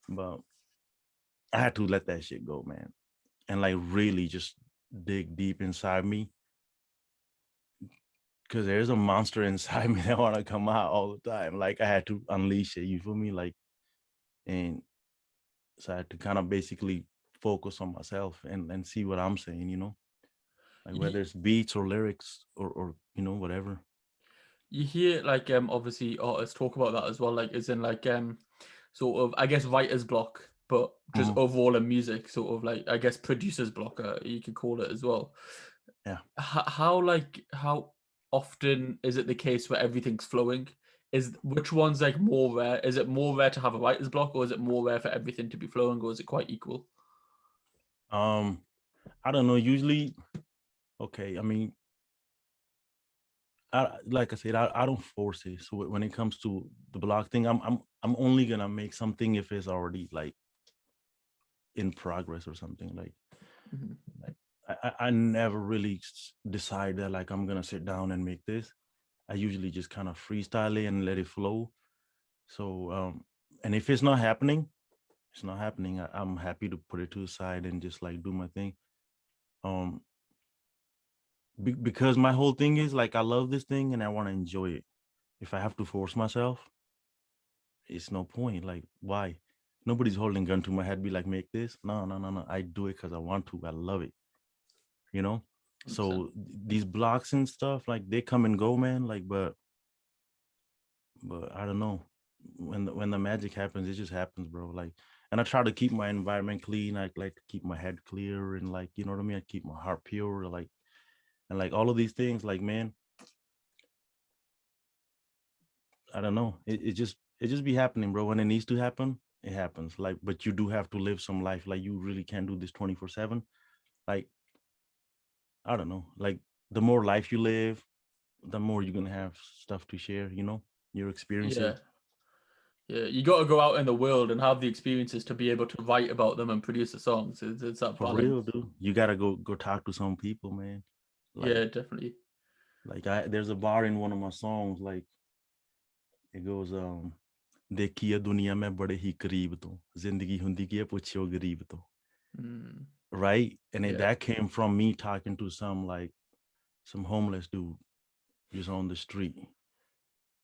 But I had to let that shit go, man, and like really just dig deep inside me because there's a monster inside me that want to come out all the time. Like I had to unleash it. You feel me? Like, and so I had to kind of basically focus on myself and see what I'm saying. Like You, whether it's beats or lyrics or whatever. you hear like obviously artists talk about that as well, like as in like sort of I guess writer's block, but just Mhm. overall in music, sort of like I guess producer's block, you could call it as well. Yeah. How often is it the case where everything's flowing? Is which one's like more rare? Is it more rare to have a writer's block, or is it more rare for everything to be flowing, or is it quite equal? Um, I don't know. Usually, okay. I mean, like I said, I don't force it. So when it comes to the block thing, I'm only gonna make something if it's already like in progress or something. Mhm. Like I never really decide that like I'm gonna sit down and make this. I usually just kind of freestyle it and let it flow. So and if it's not happening, it's not happening. I'm happy to put it to the side and just like do my thing. Um, because my whole thing is like I love this thing and I want to enjoy it. If I have to force myself, it's no point. Like why? Nobody's holding gun to my head. Be like, make this. No, no, no, no. I do it because I want to. I love it. You know. 100%. So these blocks and stuff, like they come and go, man. Like, but I don't know. When the magic happens, it just happens, bro. Like, and I try to keep my environment clean. I like to keep my head clear and like, you know what I mean. I keep my heart pure, like, and like all of these things. Like, man, I don't know. It just be happening, bro. When it needs to happen, it happens. Like, but you do have to live some life. Like, you really can't do this 24/7. Like, I don't know. Like, the more life you live, the more you're gonna have stuff to share. Your Yeah. experiences. Yeah, you got to go out in the world and have the experiences to be able to write about them and produce the songs. It's that For real, balance. dude. You gotta go talk to some people, man. Like Yeah, definitely. like there's a bar in one of my songs, like it goes, देखिए दुनिया में बड़े ही करीब तो जिंदगी हुंदी की है पूछियो गरीब तो, Mm, right? And yeah. that came from me talking to some homeless dude just on the street,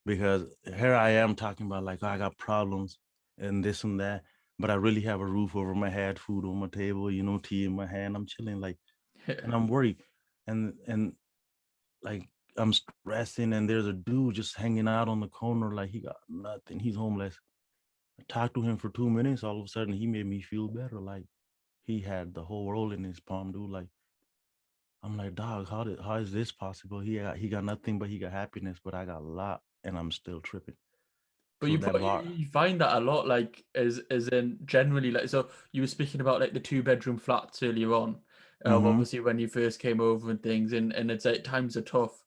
because here I am talking about like, oh, I got problems and this and that, but I really have a roof over my head, food on my table, tea in my hand, I'm chilling, like, Yeah. and I'm worried, and like I'm stressing, and there's a dude just hanging out on the corner, like he got nothing, he's homeless. I talked to him for 2 minutes, all of a sudden he made me feel better, like he had the whole world in his palm, dude. Like, I'm like, dog, how is this possible? He got nothing, but he got happiness, but I got a lot, and I'm still tripping. But So you that put, bar, you find that a lot, like as in generally, like so you were speaking about like the two-bedroom flats earlier on, of mm-hmm, obviously when you first came over and things, and it's like times are tough.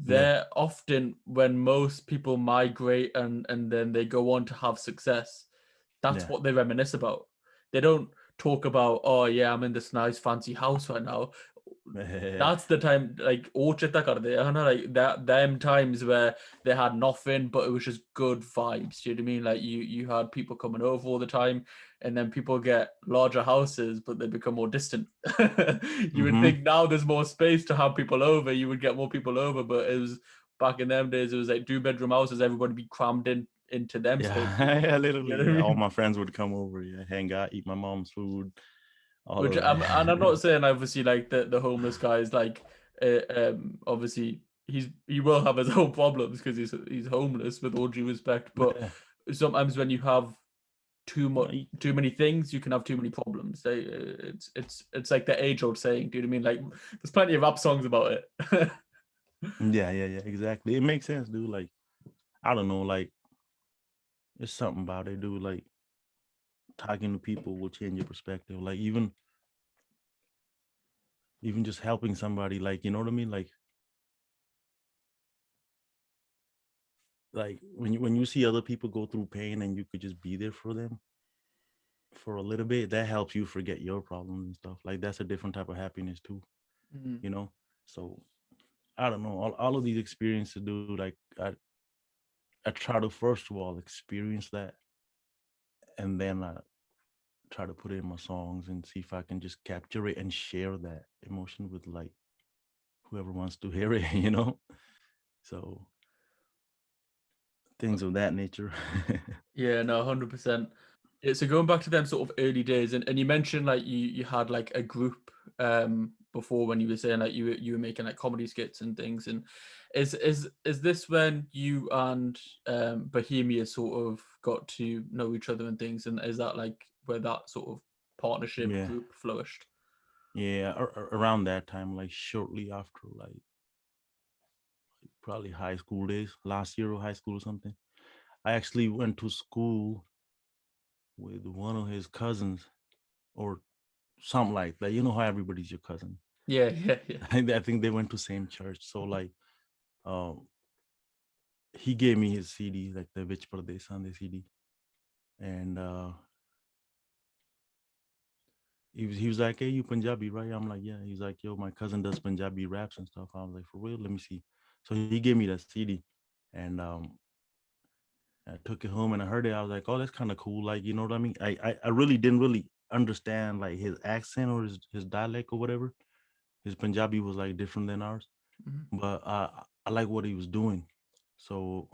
yeah, They're often when most people migrate and then they go on to have success. That's yeah. what they reminisce about. They don't talk about, oh yeah, I'm in this nice fancy house right now. That's the time, like oh chetta kar de, है ना, like that them times where they had nothing, but it was just good vibes. Do you know what I mean? Like you had people coming over all the time, and then people get larger houses, but they become more distant. You would Mm-hmm. think now there's more space to have people over, you would get more people over, but it was back in them days. It was like two-bedroom houses, everybody be crammed into them spaces. Yeah, yeah, You literally, know what I yeah. All mean? my friends would come over, yeah, hang out, eat my mom's food, all Which of and I'm that. not saying obviously like the homeless guy is like obviously he will have his own problems because he's homeless with all due respect, but Yeah, sometimes when you have too no, much too many things you can have too many problems. It's like the age old saying. Do you know what I mean? Like there's plenty of rap songs about it. yeah, exactly. It makes sense, dude. Like, I don't know, like, there's something about it, dude. Like, talking to people will change your perspective. Like, even just helping somebody, like, you know what I mean? Like when you see other people go through pain and you could just be there for them for a little bit, that helps you forget your problems and stuff. Like, that's a different type of happiness too, Mhm. you know? So I don't know. All of these experiences, dude, like I try to first of all experience that, and then I try to put it in my songs and see if I can just capture it and share that emotion with like whoever wants to hear it, you know? So things of that nature. Yeah, no, 100%. Yeah, so going back to them sort of early days, and you mentioned like you had like a group before when you were saying like you were making like comedy skits and things, and is this when you and Bohemia sort of got to know each other and things, and is that like where that sort of partnership Yeah. group flourished? Yeah, around that time, like shortly after, like probably high school days, last year of high school or something. I actually went to school with one of his cousins or something like that. You know how everybody's your cousin. Yeah, yeah, yeah. I think they went to same church. So like, um, he gave me his CD, like the Vich Pradesh on the CD, and he was like, "Hey, you Punjabi, right?" I'm like, "Yeah." He's like, "Yo, my cousin does Punjabi raps and stuff." I was like, "For real? Let me see." So he gave me that CD, and I took it home and I heard it. I was like, "Oh, that's kind of cool." Like, you know what I mean? I really didn't really understand like his accent or his dialect or whatever. His Punjabi was like different than ours, Mhm. but I like what he was doing. So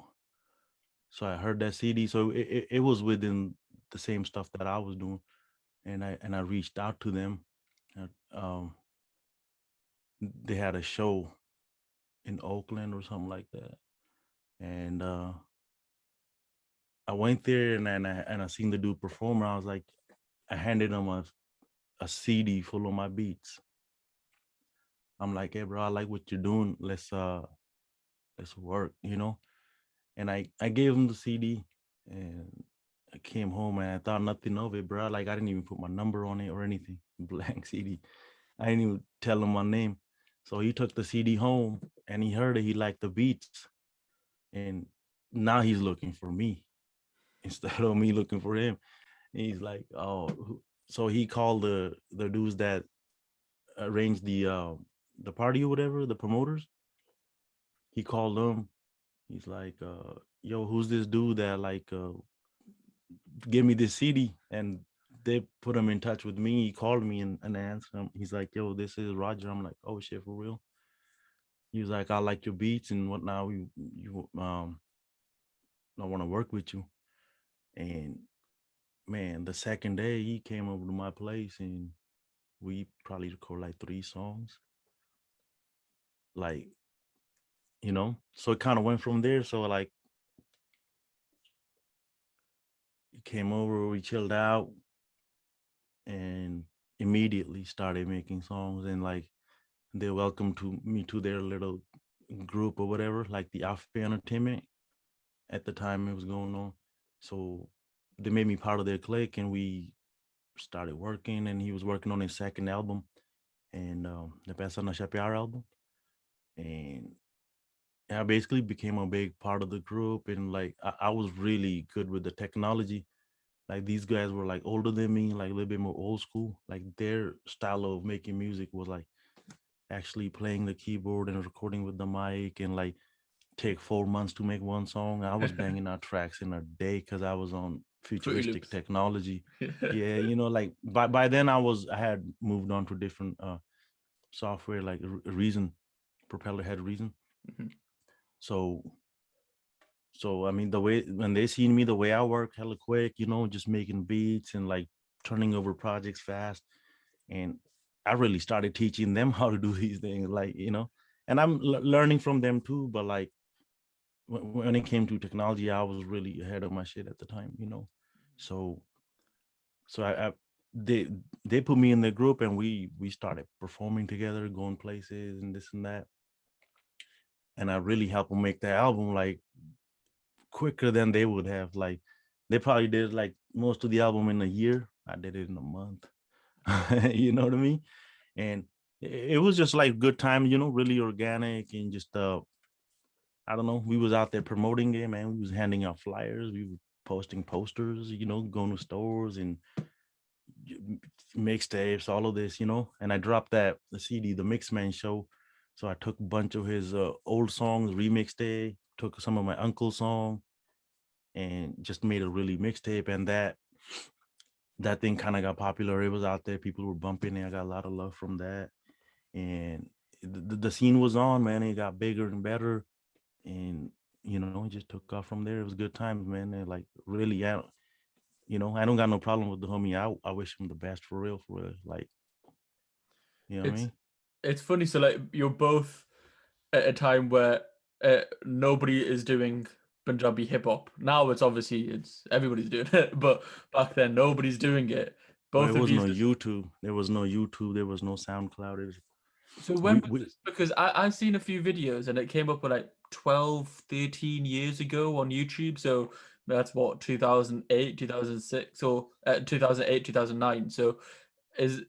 I heard that CD. So it was within the same stuff that I was doing, and I reached out to them. uh, Um, they had a show in Oakland or something like that. And I went there and I seen the dude perform. And I was like, I handed him a CD full of my beats. I'm like, hey bro, I like what you're doing. Let's work, you know. And I gave him the CD, and I came home and I thought nothing of it, bro. Like I didn't even put my number on it or anything. Blank CD. I didn't even tell him my name. So he took the CD home and he heard it. He liked the beats, and now he's looking for me instead of me looking for him. And he's like, oh, so he called the dudes that arranged the party or whatever, the promoters. He called them. He's like, yo, who's this dude that like give me this CD? And they put him in touch with me. He called me and I answered him. He's like, yo, this is Roger. I'm like, oh shit, for real. He was like, I like your beats and whatnot. You I want to work with you. And man, the second day he came over to my place and we probably recorded like 3 songs. Like, so it kind of went from there. So like he came over, we chilled out and immediately started making songs, and like they welcomed to me to their little group or whatever, like the Alpha Entertainment at the time it was going on. So they made me part of their clique and we started working, and he was working on his second album and the Best on the Shapiar album. And I basically became a big part of the group, and like I was really good with the technology. Like these guys were like older than me, like a little bit more old school. Like their style of making music was like actually playing the keyboard and recording with the mic, and like take 4 months to make one song. I was banging out tracks in a day because I was on Fruity futuristic Loops. technology. Yeah, like by then I had moved on to different software, like Reason, Propeller had Reason. Mhm. So I mean, the way when they seen me, the way I work hella quick, just making beats and like turning over projects fast. And I really started teaching them how to do these things, like, and I'm learning from them too. But like when it came to technology, I was really ahead of my shit at the time. So I they they put me in the group and we started performing together, going places and this and that. And I really helped them make the album like quicker than they would have. Like they probably did like most of the album in a year. I did it in a month. You know what I mean? And it was just like good time, really organic and just I don't know. We was out there promoting it, man. We was handing out flyers. We were posting posters, going to stores and mixtapes, all of this. And I dropped the CD, the Mixman Show. So I took a bunch of his old songs, remixed it, took some of my uncle's song, and just made a really mixtape. And that thing kind of got popular. It was out there. People were bumping it. I got a lot of love from that. And the scene was on, man. It got bigger and better. And, it just took off from there. It was good times, man. And like really, I don't got no problem with the homie. I wish him the best for real, for real. Like, you know what I It's mean? it's funny. So like you're both at a time where nobody is doing Punjabi hip hop. Now it's everybody's doing it, but back then nobody's doing it. Well, it Both of was you. no YouTube. There was no YouTube. There was no SoundCloud. So when We was we this? Because I've seen a few videos and it came up with like 12, 13 years ago on YouTube. So that's what, 2008, 2006 or 2008, 2009. So is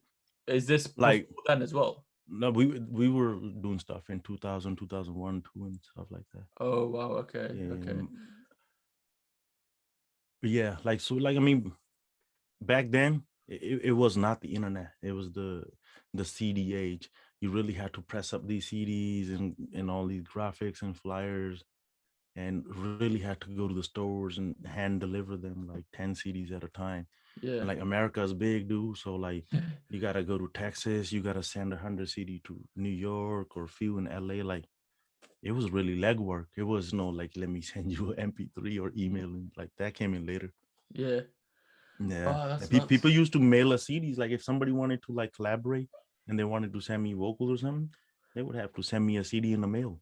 is this before like then as well? no, we were doing stuff in 2000, 2001, 2 and stuff like that. Oh wow, okay, Yeah, okay. but yeah, like so, like I mean, back then it was not the internet. It was the CD age. You really had to press up these CDs and all these graphics and flyers, and really had to go to the stores and hand deliver them like 10 CDs at a time. Yeah. And like America is big, dude. So like you gotta go to Texas, you gotta send 100 CD to New York or a few in LA. Like it was really legwork. It was no like let me send you an MP3 or email, and like that came in later. Yeah. Yeah, Oh, that's people nuts. used to mail us CDs. Like if somebody wanted to like collaborate and they wanted to send me vocals or something, They would have to send me a CD in the mail.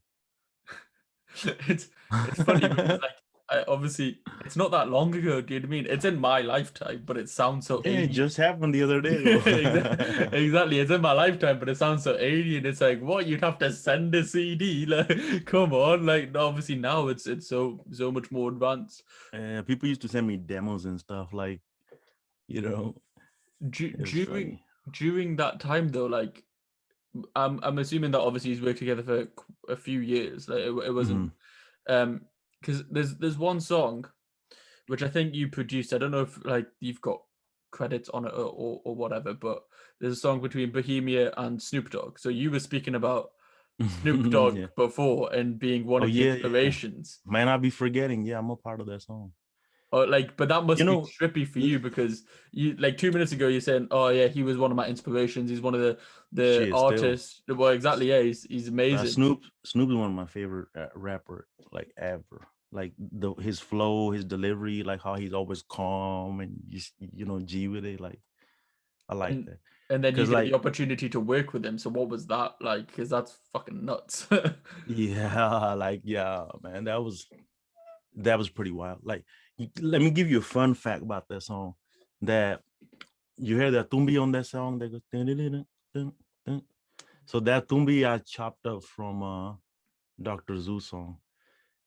it's it's funny because like obviously it's not that long ago. Do you know what I mean? It's in my lifetime, but it sounds so Yeah, it alien. just happened the other day though. Exactly, it's in my lifetime, but it sounds so alien. It's like, what, you'd have to send a CD? Like, come on! Like, obviously now it's so much more advanced. People used to send me demos and stuff like, you know, it was During funny. that time though, like, I'm assuming that obviously he's worked together for a few years. Like, it wasn't Hmm. because there's one song which I think you produced. I don't know if like you've got credits on it or whatever, but there's a song between Bohemia and Snoop Dogg. So you were speaking about Snoop Dogg Yeah. before and being one Oh of the yeah, yeah. inspirations. Man, I be forgetting. Yeah, I'm a part of that song. Or like, but that You must be know, trippy for l- you because you like 2 minutes ago you're saying, oh yeah, he was one of my inspirations. He's one of the shit, still. artists. Well, exactly, yeah, he's amazing. Snoop is one of my favorite rapper like ever. Like his flow, his delivery, like how he's always calm and G with it. Like I like And that. and then you Cause get the like opportunity to work with him. So what was that like? Because that's fucking nuts. yeah, like yeah, man, that was pretty wild. Like let me give you a fun fact about that song. That you hear that tumbi on that song that goes dun, dun, dun, dun, dun, dun. So that tumbi I chopped up from Dr. Zoo song.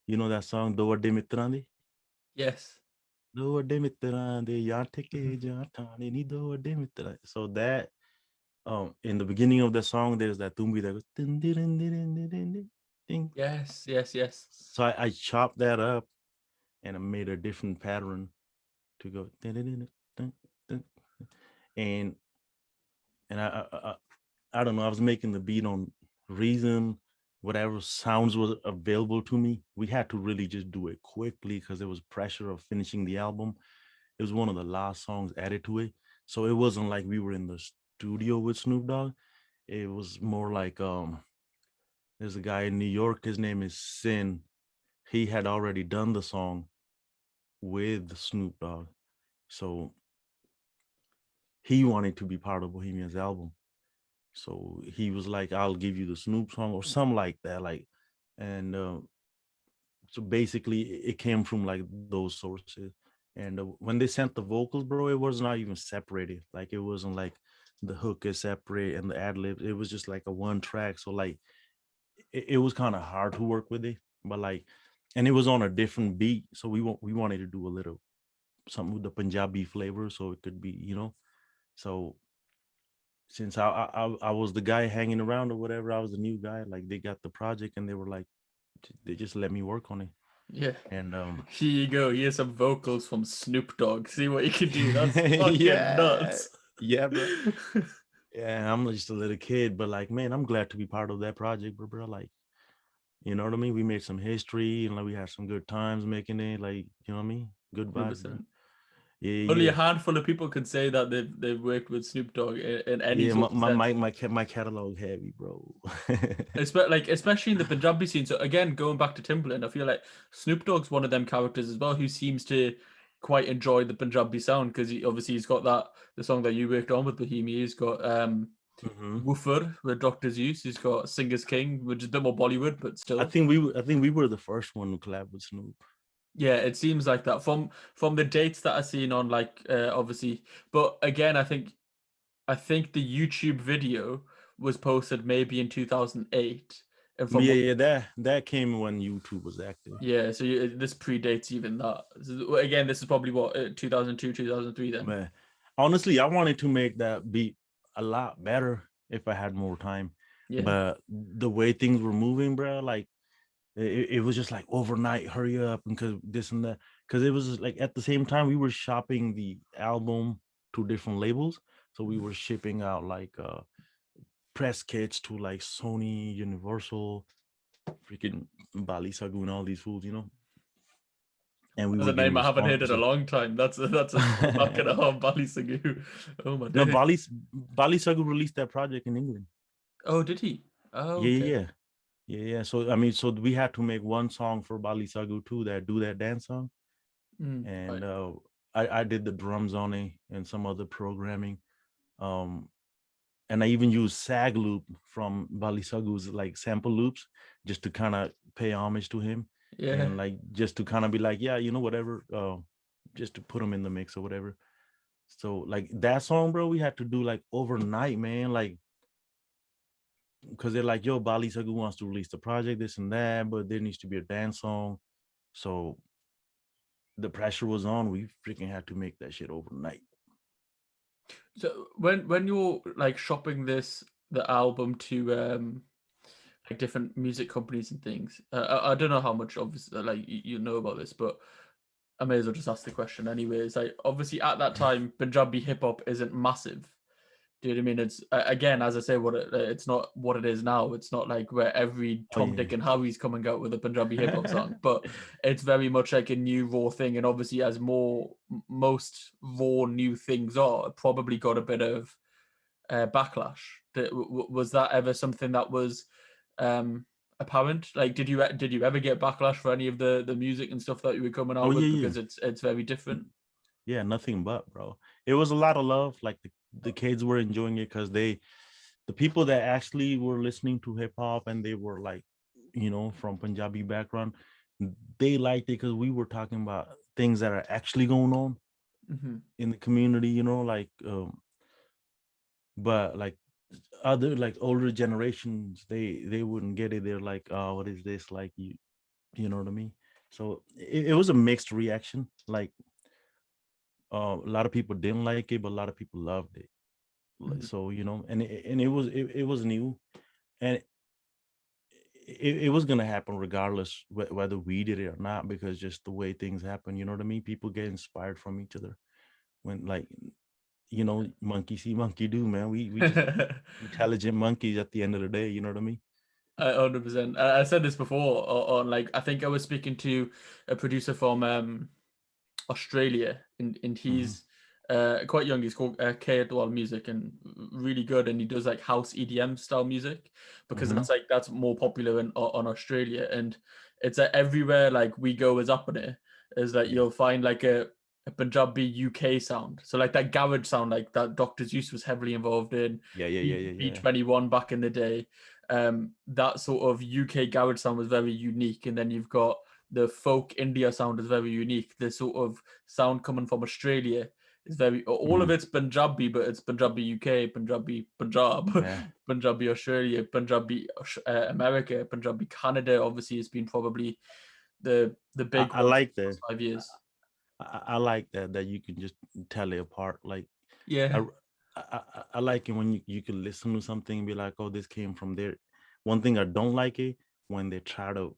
You know that song Do Vadde Mitran Di? Yes. Do Vadde Mitran Di Yaar Mhm. Theke Jaan Thane Ni Do Vadde Mitran. So that in the beginning of the song there's that tumbi that goes dun, dun, dun, dun, dun, dun, dun, ding. Yes, yes, yes. So I chopped that up and I made a different pattern to go dun, dun, dun, dun, dun. and I don't know. I was making the beat on Reason, whatever sounds was available to me. We had to really just do it quickly because there was pressure of finishing the album. It was one of the last songs added to it, so it wasn't like we were in the studio with Snoop Dogg. It was more like there's a guy in New York. His name is Sin. He had already done the song with Snoop Dogg, so he wanted to be part of Bohemia's album. So he was like, "I'll give you the Snoop song or something like that." Like, and so basically, it came from like those sources. And when they sent the vocals, bro, it was not even separated. Like, it wasn't like the hook is separate and the ad lib. It was just like a one track. So like, it was kind of hard to work with it. But like, and it was on a different beat. So we wanted to do a little something with the Punjabi flavor, so it could be, So since I was the guy hanging around or whatever, I was the new guy. Like they got the project and they were like, they just let me work on it. Yeah. And Here you go. Here's some vocals from Snoop Dogg. See what you can do. That's fucking yeah, nuts. yeah, bro. Yeah, I'm just a little kid, but like, man, I'm glad to be part of that project, bro. Like, you know what I mean? We made some history and like we had some good times making it. Like, you know what I mean? Good vibes, bro. 100%. Yeah, Only a yeah, handful of people can say that they've worked with Snoop Dogg in any yeah. sort of sense. My catalog heavy, bro. Especially in the Punjabi scene. So again, going back to Timbaland, I feel like Snoop Dogg's one of them characters as well who seems to quite enjoy the Punjabi sound because he's got that the song that you worked on with Bohemia. He's got Hmm. Woofer with Doctor's Use. He's got Singers King, which is a bit more Bollywood, but still. I think we were the first one to collab with Snoop. Yeah, it seems like that from the dates that I've seen on like obviously. But again, I think the YouTube video was posted maybe in 2008, and from Yeah, what yeah, that came when YouTube was active. yeah, so this predates even that. So, again, this is probably what 2002, 2003 then. Man, honestly, I wanted to make that beat a lot better if I had more time. Yeah. But the way things were moving, bro, like it was just like overnight, hurry up, and cause this and that. Cause it was like at the same time we were shopping the album to different labels. So we were shipping out like press kits to like Sony, Universal, freaking Bali Sagu and all these fools. And we That's were a getting name I haven't heard in a responses. long time. That's a throwback and a half, Bali Sagu. Oh my No, days. Bali Sagu released that project in England. Oh, did he? Oh, Yeah, okay. yeah, yeah, yeah. So I mean, so we had to make one song for Bali Sagu too, that do that dance song, and Right. I did the drums on it and some other programming. Um, and I even used Sag Loop from Balisagu's like sample loops just to kind of pay homage to him, Yeah. and like just to kind of be like, yeah, whatever, just to put him in the mix or whatever. So like that song, bro, we had to do like overnight, man, like because they're like, yo, Balisagu wants to release the project, this and that, but there needs to be a dance song. So the pressure was on. We freaking had to make that shit overnight. So when you're like shopping the album to like different music companies and things, I don't know how much obviously like you know about this, but I may as well just ask the question anyways. Like obviously at that time, Punjabi hip hop isn't massive. Do you know what I mean? It's again, as I say, it's not what it is now. It's not like where every Oh Tom, yeah. Dick, and Harry's coming out with a Punjabi hip hop song, but it's very much like a new raw thing. And obviously, as most raw new things are, it probably got a bit of backlash. Was that ever something that was apparent? Like, did you ever get backlash for any of the music and stuff that you were coming Oh out yeah, with yeah. because it's very different? Yeah, nothing but, bro. It was a lot of love. Like the kids were enjoying it because the people that actually were listening to hip hop and they were like, from Punjabi background, they liked it because we were talking about things that are actually going on Mm-hmm. in the community, like, but like other like older generations, they wouldn't get it. They're like, oh, what is this? Like you know what I mean? So it was a mixed reaction. Like a lot of people didn't like it, but a lot of people loved it. Mm-hmm. So and it was new, and it was gonna happen regardless whether we did it or not, because just the way things happen. You know what I mean? People get inspired from each other when like monkey see monkey do, man. We just intelligent monkeys at the end of the day. You know what I mean? 100%. I said this before on like I think I was speaking to a producer from Australia, and Mm-hmm. he's quite young. He's called K Adwal Music, and really good. And he does like house EDM style music because Mm-hmm. that's more popular on Australia. And it's everywhere like we go as up in it is that Yeah. you'll find like a Punjabi UK sound. So like that garage sound like that Dr. Zeus was heavily involved in, Yeah. Yeah. Yeah. Yeah. Yeah. B21 back in the day. That sort of UK garage sound was very unique. And then you've got the folk India sound is very unique. The sort of sound coming from Australia is all of Mm-hmm. it's Punjabi, but it's Punjabi UK, Punjabi Punjab, Yeah. Punjabi Australia, Punjabi America, Punjabi Canada. Obviously, has been probably the big I one for like the that. last 5 years. I like that you can just tell it apart. Like Yeah. I I like it when you can listen to something and be like, oh, this came from there. One thing I don't like it when they try to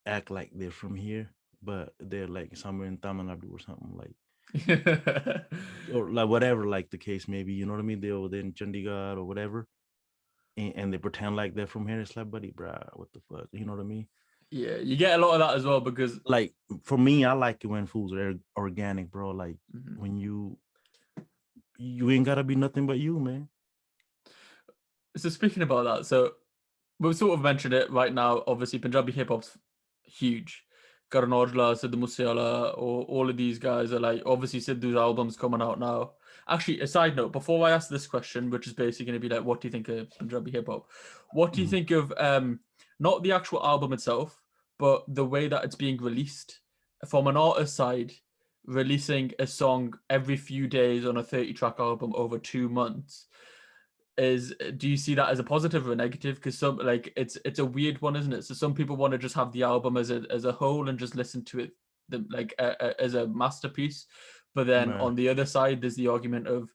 act like they're from here, but they're like somewhere in Tamil Nadu or something, like, or like whatever, like the case maybe. You know what I mean? They're in Chandigarh or whatever, and they pretend like they're from here. It's like, buddy, bruh, what the fuck? You know what I mean? Yeah, you get a lot of that as well because Like for me, I like it when foods are organic, bro. Like Mhm. when you ain't gotta be nothing but you, man. So speaking about that, so we've sort of mentioned it right now. Obviously, Punjabi hip hop's huge. Karan Aujla, Sidhu Moosewala, or all of these guys are like obviously Sidhu's album's coming out now. Actually, a side note before I ask this question, which is basically going to be like, what do you think of Punjabi hip hop? What do you Mhm. think of not the actual album itself, but the way that it's being released from an artist side, releasing a song every few days on a 30-track album over 2 months? Do you see that as a positive or a negative? Because some like it's a weird one, isn't it? So some people want to just have the album as a whole and just listen to it as a masterpiece, but then Right. on the other side there's the argument of,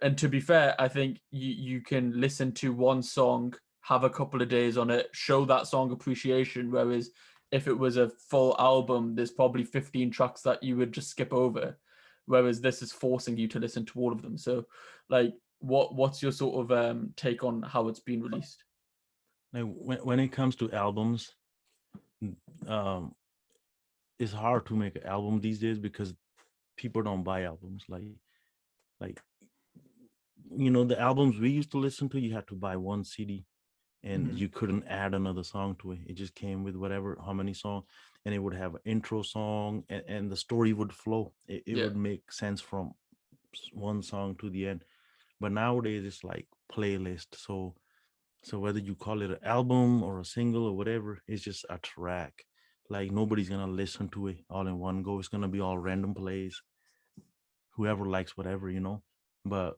and to be fair, I think you can listen to one song, have a couple of days on it, show that song appreciation, whereas if it was a full album there's probably 15 tracks that you would just skip over, whereas this is forcing you to listen to all of them. So like what's your sort of take on how it's been released? Like when it comes to albums, um, it's hard to make an album these days because people don't buy albums. Like the albums we used to listen to, you had to buy one CD and Mhm. you couldn't add another song to it. It just came with whatever, how many songs, and it would have an intro song, and the story would flow. It Yeah. would make sense from one song to the end. But nowadays it's like playlist. So whether you call it an album or a single or whatever, it's just a track. Like nobody's gonna listen to it all in one go. It's gonna be all random plays. Whoever likes whatever. But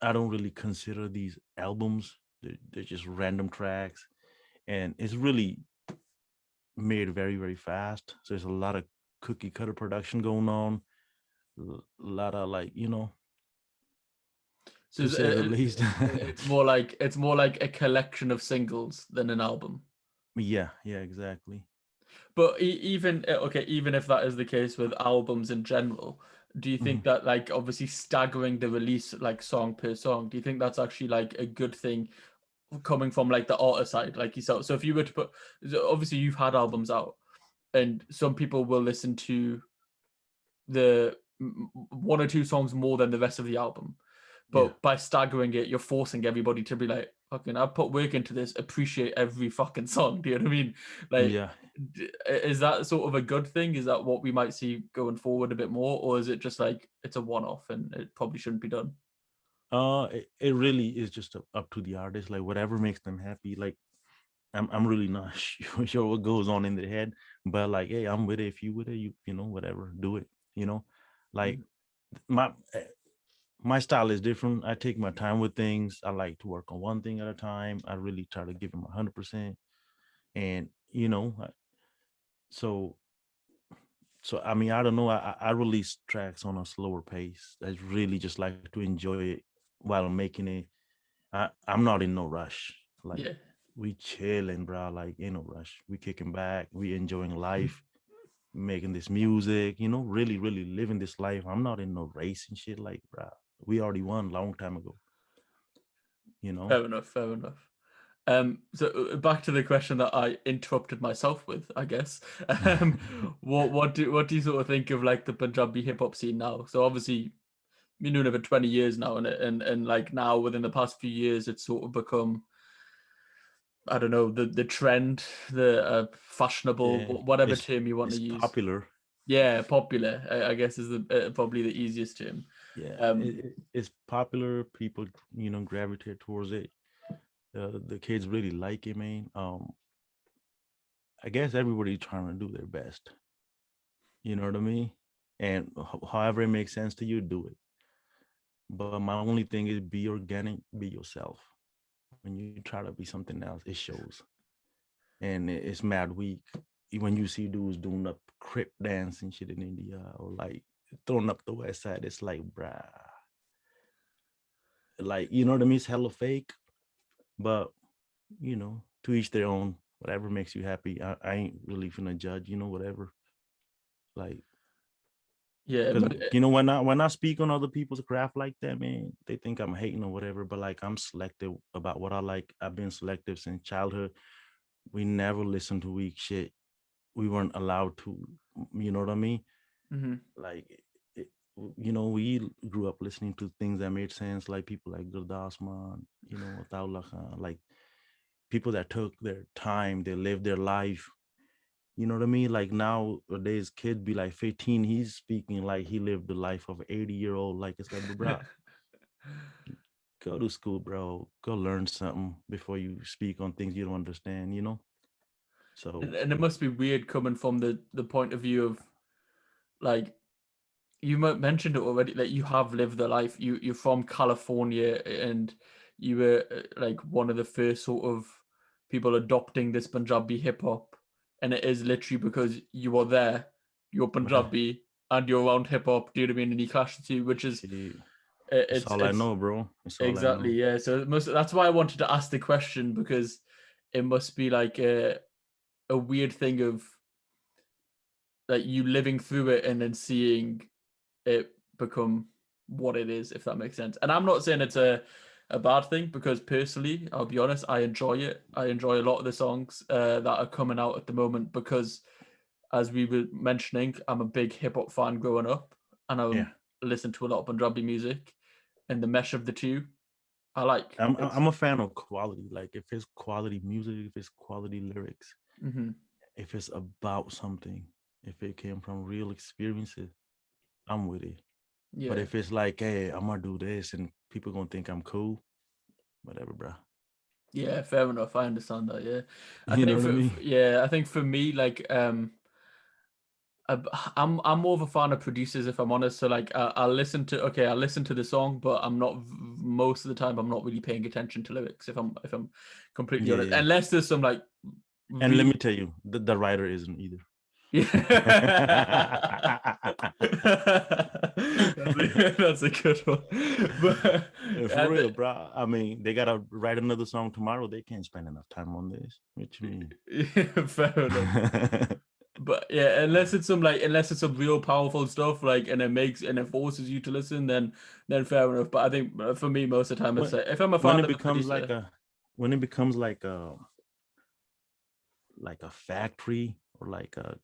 I don't really consider these albums. They're just random tracks, and it's really made very very fast. So there's a lot of cookie cutter production going on. A lot of So to say the least. it's more like a collection of singles than an album. Yeah, exactly. But even okay, even if that is the case with albums in general, do you think Mhm. that like obviously staggering the release like song per song, do you think that's actually like a good thing coming from like the artist side, like yourself? So if you were to put, so obviously you've had albums out, and some people will listen to the one or two songs more than the rest of the album. Yeah, But by staggering it, you're forcing everybody to be like, fucking, I put work into this, appreciate every fucking song. Do you know what I mean? Like, yeah. is that sort of a good thing? Is that what we might see going forward a bit more? Or is it just like it's a one off and it probably shouldn't be done? It really is just up to the artist. Like whatever makes them happy. Like I'm really not sure what goes on in their head, but like, hey, I'm with it. If you with it, you know whatever, do it. You know, like Mhm. my my style is different. I take my time with things. I like to work on one thing at a time. I really try to give them 100%, and so I mean, I don't know. I release tracks on a slower pace. I really just like to enjoy it while making it. I'm not in no rush. Like Yeah. we chilling, bro. Like ain't no rush. We kicking back. We enjoying life, making this music. Really, really living this life. I'm not in no race and shit. Like, bro, we already won a long time ago. You know. Fair enough. Fair enough. So back to the question that I interrupted myself with, I guess. What do you sort of think of like the Punjabi hip hop scene now? So obviously been doing it for 20 years now, and like now within the past few years, it's sort of become, I don't know, the trend, the fashionable, Yeah, whatever it's term you want to it's use. popular. Yeah, popular, I guess is the probably the easiest term. Yeah, Um, it's popular. People, gravitate towards it. The kids really like it, man. I guess everybody's trying to do their best. You know what I mean? And however it makes sense to you, do it. But my only thing is be organic, be yourself. When you try to be something else, it shows. And it's mad weak. When you see dudes doing up crip dance and shit in India or like throwing up the west side, it's like, bruh. Like, you know what I mean? It's hella fake. But, to each their own. Whatever makes you happy. I ain't really finna judge, whatever. Like, yeah, because but when I speak on other people's craft like that, man, they think I'm hating or whatever. But like I'm selective about what I like. I've been selective since childhood. We never listened to weak shit. We weren't allowed to. You know what I mean? mhm. Like, it, we grew up listening to things that made sense, like people like Gurdasman, Ataullah Khan, like people that took their time, they lived their life. You know what I mean? Like nowadays, kid be like 15, he's speaking like he lived the life of an 80-year-old. Like it's like, bro, go to school, bro. Go learn something before you speak on things you don't understand. So And it must be weird coming from the point of view of like you mentioned it already, like you have lived the life. You're from California, and you were like one of the first sort of people adopting this Punjabi hip hop, and it is literally because you were there, you're Punjabi, and you're around hip hop. Do you know what I mean? And he clashed the two, which is shit, it's it's all I it's know, bro. It's all I exactly, know. yeah. So that's why I wanted to ask the question, because it must be like a weird thing of like you living through it and then seeing it become what it is, if that makes sense. And I'm not saying it's a bad thing, because personally, I'll be honest, I enjoy it. I enjoy a lot of the songs that are coming out at the moment, because as we were mentioning, I'm a big hip hop fan growing up, and Yeah. I'm listen to a lot of Punjabi music, and the mesh of the two, I like. I'm a fan of quality. Like if it's quality music, if it's quality lyrics, Mhm. if it's about something, if it came from real experiences, I'm with it. But Yeah. if it's like, hey, I'm gonna do this and people gonna think I'm cool, whatever, bro. Yeah, fair enough. I understand that. Yeah, I You know think what I mean? yeah, I think for me, like, I'm more of a fan of producers, if I'm honest. So like, I'll listen to the song, but I'm not most of the time. I'm not really paying attention to lyrics, if I'm completely Yeah, honest, yeah. unless there's some like And let me really. tell you, the writer isn't either. Yeah. That's a good one. But For real, bro. I mean, they gotta write another song tomorrow. They can't spend enough time on this. What you mean? yeah, fair enough. But yeah, unless it's some real powerful stuff, like, and it forces you to listen, then fair enough. But I think for me, most of the time, it's when like if I'm a when fan it of the becomes like producer. a when it becomes like a factory or like a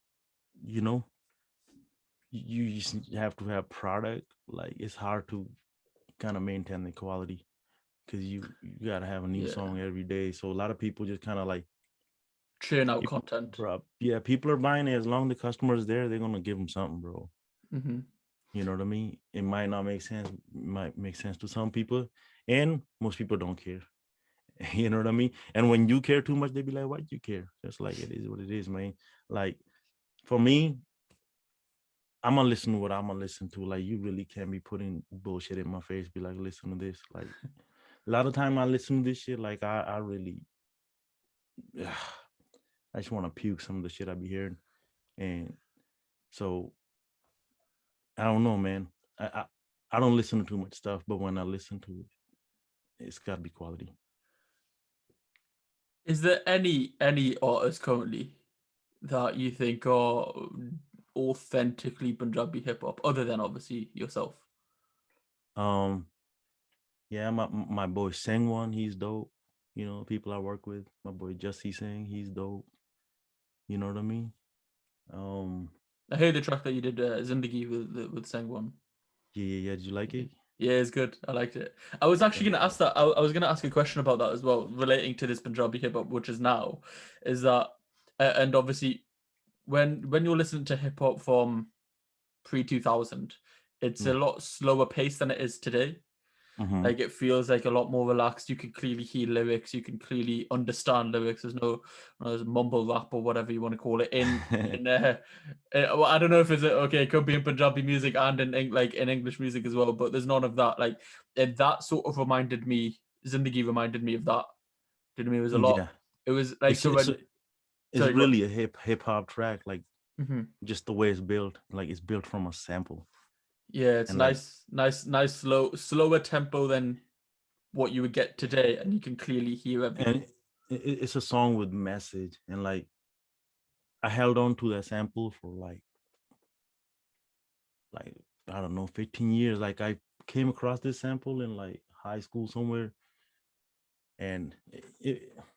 you know you just have to have product. Like it's hard to kind of maintain the quality because you gotta have a new Yeah, song every day. So a lot of people just kind of like, churn out if, content. bro, yeah, people are buying it. As long as the customer is there, they're gonna give them something, bro. Hmm. You know what I mean? It might not make sense, might make sense to some people, and most people don't care. You know what I mean? And when you care too much, they be like, "Why do you care?" Just like it is what it is, man. Like for me, I'm gonna listen to what I'm gonna listen to. Like you really can't be putting bullshit in my face. Be like, listen to this. Like a lot of time I listen to this shit. Like I really, I just want to puke some of the shit I be hearing. And so I don't know, man. I don't listen to too much stuff, but when I listen to it, it's gotta be quality. Is there any artists currently that you think are authentically Punjabi hip hop, other than obviously yourself? Um, yeah, my boy Sang one, he's dope. You know, people I work with, my boy Jussie Singh, he's dope. You know what I mean? Um, I heard the track that you did, Zindagi with Sangwon. yeah, yeah, yeah. Did you like it? Yeah, it's good. I liked it. I was actually Yeah, gonna ask that. I was gonna ask a question about that as well, relating to this Punjabi hip hop, which is now, is that, and obviously when you're listening to hip hop from pre 2000, it's a yeah. lot slower pace than it is today. Mm-hmm. Like it feels like a lot more relaxed. You can clearly hear lyrics. You can clearly understand lyrics. There's mumble rap or whatever you want to call it well, I don't know if it's okay. It could be in Punjabi music and like in English music as well. But there's none of that. Like that sort of reminded me. Zindagi reminded me of that. Did me? It was a lot. Yeah, It was like it's so it's when. it's Sorry, go. really a hip hop track. Like Mhm. just the way it's built. Like it's built from a sample, Yeah, it's and like nice, slower tempo than what you would get today, and you can clearly hear and everything. it's a song with message, and like I held on to that sample for like I don't know 15 years. Like I came across this sample in like high school somewhere, and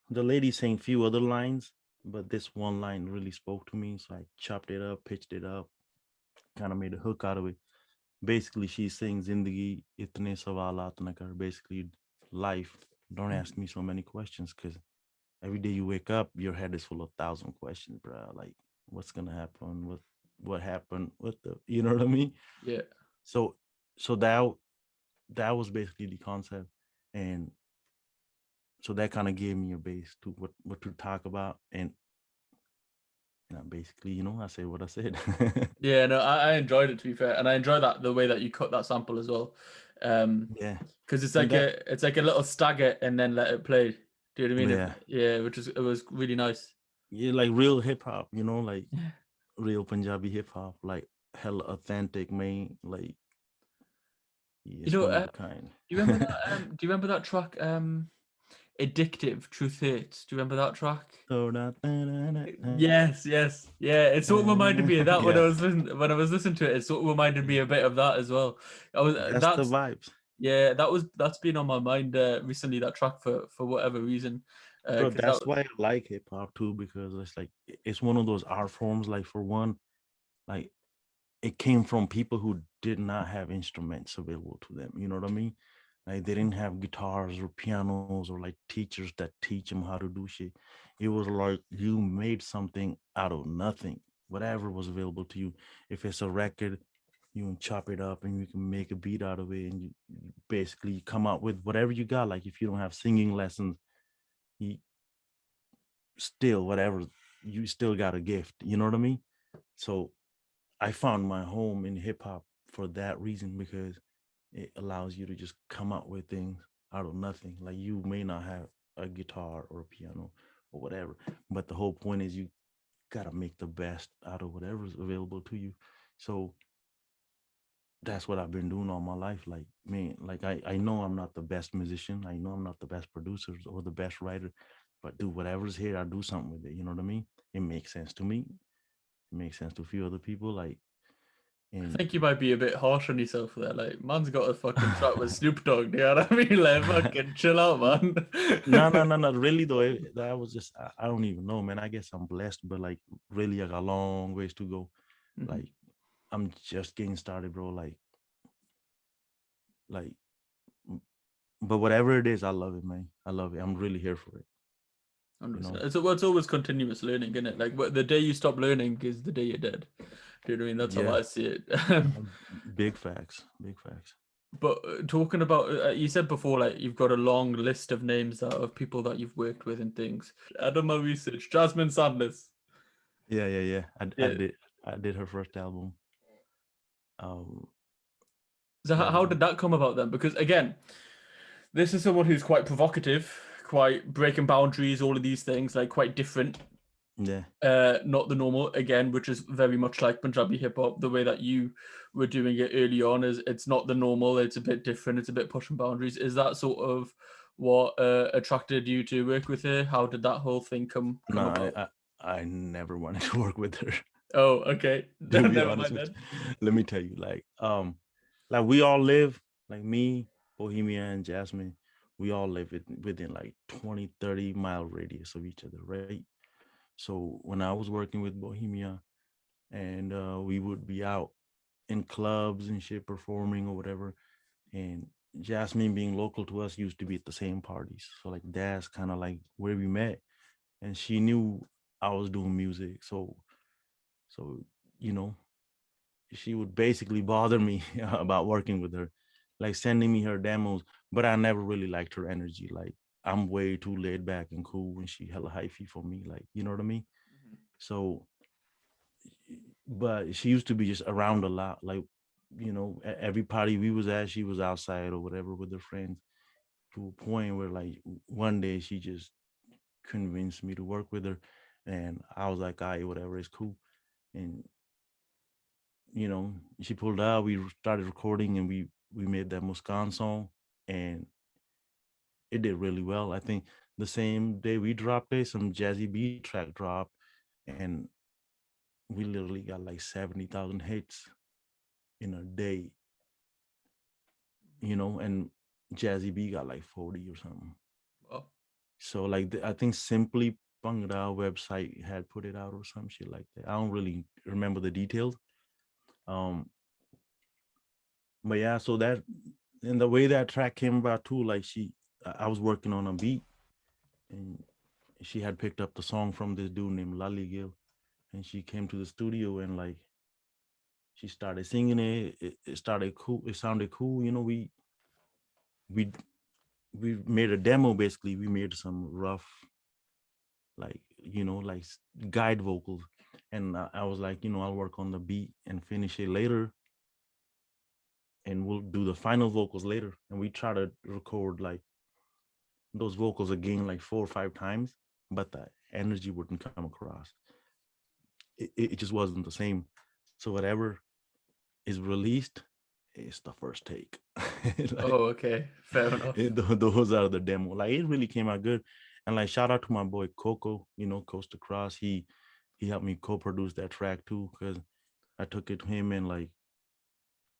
the lady sang few other lines, but this one line really spoke to me. So I chopped it up, pitched it up, kind of made a hook out of it. Basically, she sings "Zindagi itne savalat na kar." Basically, life. Don't ask me so many questions because every day you wake up, your head is full of 1,000 questions, bro. Like, what's gonna happen? What happened? What the? You know what I mean? Yeah. So, so that was basically the concept, and so that kind of gave me a base to what to talk about, and I basically, I said what I said. Yeah, no, I enjoyed it, to be fair, and I enjoy that the way that you cut that sample as well, Yeah, because it's and like that, a little stagger and then let it play. Do you know what I mean? yeah, Yeah, it was really nice. yeah, like real hip hop, like real Punjabi hip hop, like hella authentic, man. Like, yeah, You it's know, one of a kind. do you remember that? Do you remember that track? Addictive, Truth Hurts. Do you remember that track? So that, Yes, yes, yeah. It sort of reminded me of that yeah, when I was listening to it. It sort of reminded me a bit of that as well. I was that's the vibes, yeah, that's been on my mind recently. That track for whatever reason, bro. because that That's why I like hip hop too, because it's like it's one of those art forms. Like for one, like it came from people who did not have instruments available to them. You know what I mean? Like they didn't have guitars or pianos or like teachers that teach them how to do shit. It was like you made something out of nothing, whatever was available to you. If it's a record, you can chop it up and you can make a beat out of it, and you basically come out with whatever you got. Like if you don't have singing lessons, you still whatever, you still got a gift. You know what I mean? So I found my home in hip hop for that reason, because it allows you to just come out with things out of nothing. Like you may not have a guitar or a piano or whatever, but the whole point is you gotta make the best out of whatever's available to you. So that's what I've been doing all my life. Like, man, like I know I'm not the best musician. I know I'm not the best producer or the best writer, but do whatever's here, I do something with it. You know what I mean? It makes sense to me. It makes sense to a few other people. Like, I and think you might be a bit harsh on yourself there. Like, man's got a fucking track with Snoop Dogg. You know what I mean? Like, fucking chill out, man. no. Really though, that was just I don't even know, man. I guess I'm blessed, but like really, I got a long ways to go. Mhm. Like, I'm just getting started, bro. Like, but whatever it is, I love it, man. I love it. I'm really here for it. You 100%. know. It's always continuous learning, isn't it? Like, the day you stop learning is the day you're dead. Do you know what I mean? That's how Yeah. I see it. Big facts. Big facts. But talking about, you said before, like you've got a long list of names of people that you've worked with and things. I done my research. Jasmin Sandlas. Yeah. I Yeah. did. I did her first album. Um. So Yeah. how did that come about then? Because again, this is someone who's quite provocative, quite breaking boundaries, all of these things, like quite different. Yeah. Not the normal again, which is very much like Punjabi hip hop. The way that you were doing it early on is it's not the normal. It's a bit different. It's a bit pushing boundaries. Is that sort of what attracted you to work with her? How did that whole thing No, come about? I never wanted to work with her. Oh, okay. To be Never honest mind with then. you, let me tell you, like we all live, like me, Bohemia, and Jasmin. We all live within like 20-30 mile radius of each other, right? So when I was working with Bohemia, and we would be out in clubs and shit performing or whatever, and Jasmine being local to us used to be at the same parties. So like that's kind of like where we met, and she knew I was doing music. So you know, she would basically bother me about working with her, like sending me her demos. But I never really liked her energy. Like I'm way too laid back and cool when she hella hyphy for me. Like, you know what I mean? Mhm. So, but she used to be just around a lot. Like, every party we was at, she was outside or whatever with her friends, to a point where like one day she just convinced me to work with her, and I was like, all right, whatever, it's cool. And she pulled out. We started recording, and we made that Muskan song, and it did really well. I think the same day we dropped it, some jazzy beat track dropped, and we literally got like 70,000 hits in a day, and Jazzy B got like 40 or something. Well, So like I think Simply Bangda website had put it out or some shit like that. I don't really remember the details. Um, but yeah, so that, and the way that track came about too, like I was working on a beat, and she had picked up the song from this dude named Lali Gill, and she came to the studio, and like she started singing it. It started cool. It sounded cool. We we made a demo. Basically, we made some rough, like like guide vocals, and I was like, I'll work on the beat and finish it later, and we'll do the final vocals later. And we try to record like those vocals again like 4 or 5 times, but the energy wouldn't come across. It just wasn't the same. So whatever is released, it's the first take. Like, oh, okay. Fair enough. those are the demo. Like it really came out good. And like shout out to my boy Coco, Coast to Cross. He helped me co-produce that track too, because I took it to him, and like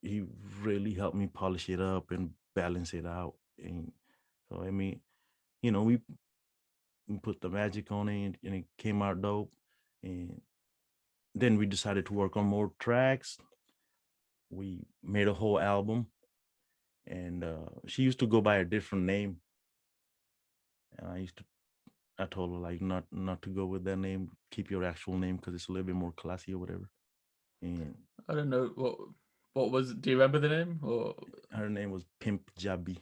he really helped me polish it up and balance it out. And so I mean, we put the magic on it, and it came out dope. And then we decided to work on more tracks. We made a whole album, and she used to go by a different name, and I told her like not to go with that name, keep your actual name because it's a little bit more classy or whatever. And I don't know what. Do you remember the name? Or Her name was Punjabi.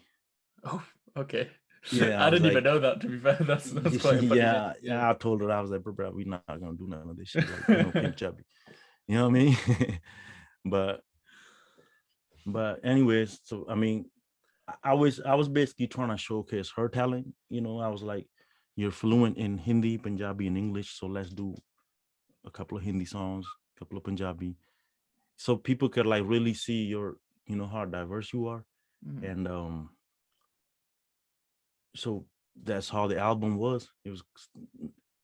oh, okay. Yeah, I I was didn't even like, know that. To be fair, that's quite a funny name. yeah, Yeah. yeah. I told her, I was like, bro, we not gonna do none of this shit. Like, you know, Punjabi. You know what I mean? but anyways, so I mean, I was basically trying to showcase her talent. You know, I was like, you're fluent in Hindi, Punjabi, and English, so let's do a couple of Hindi songs, a couple of Punjabi, so people could like really see your, you know, how diverse you are. Mhm. And so that's how the album was. It was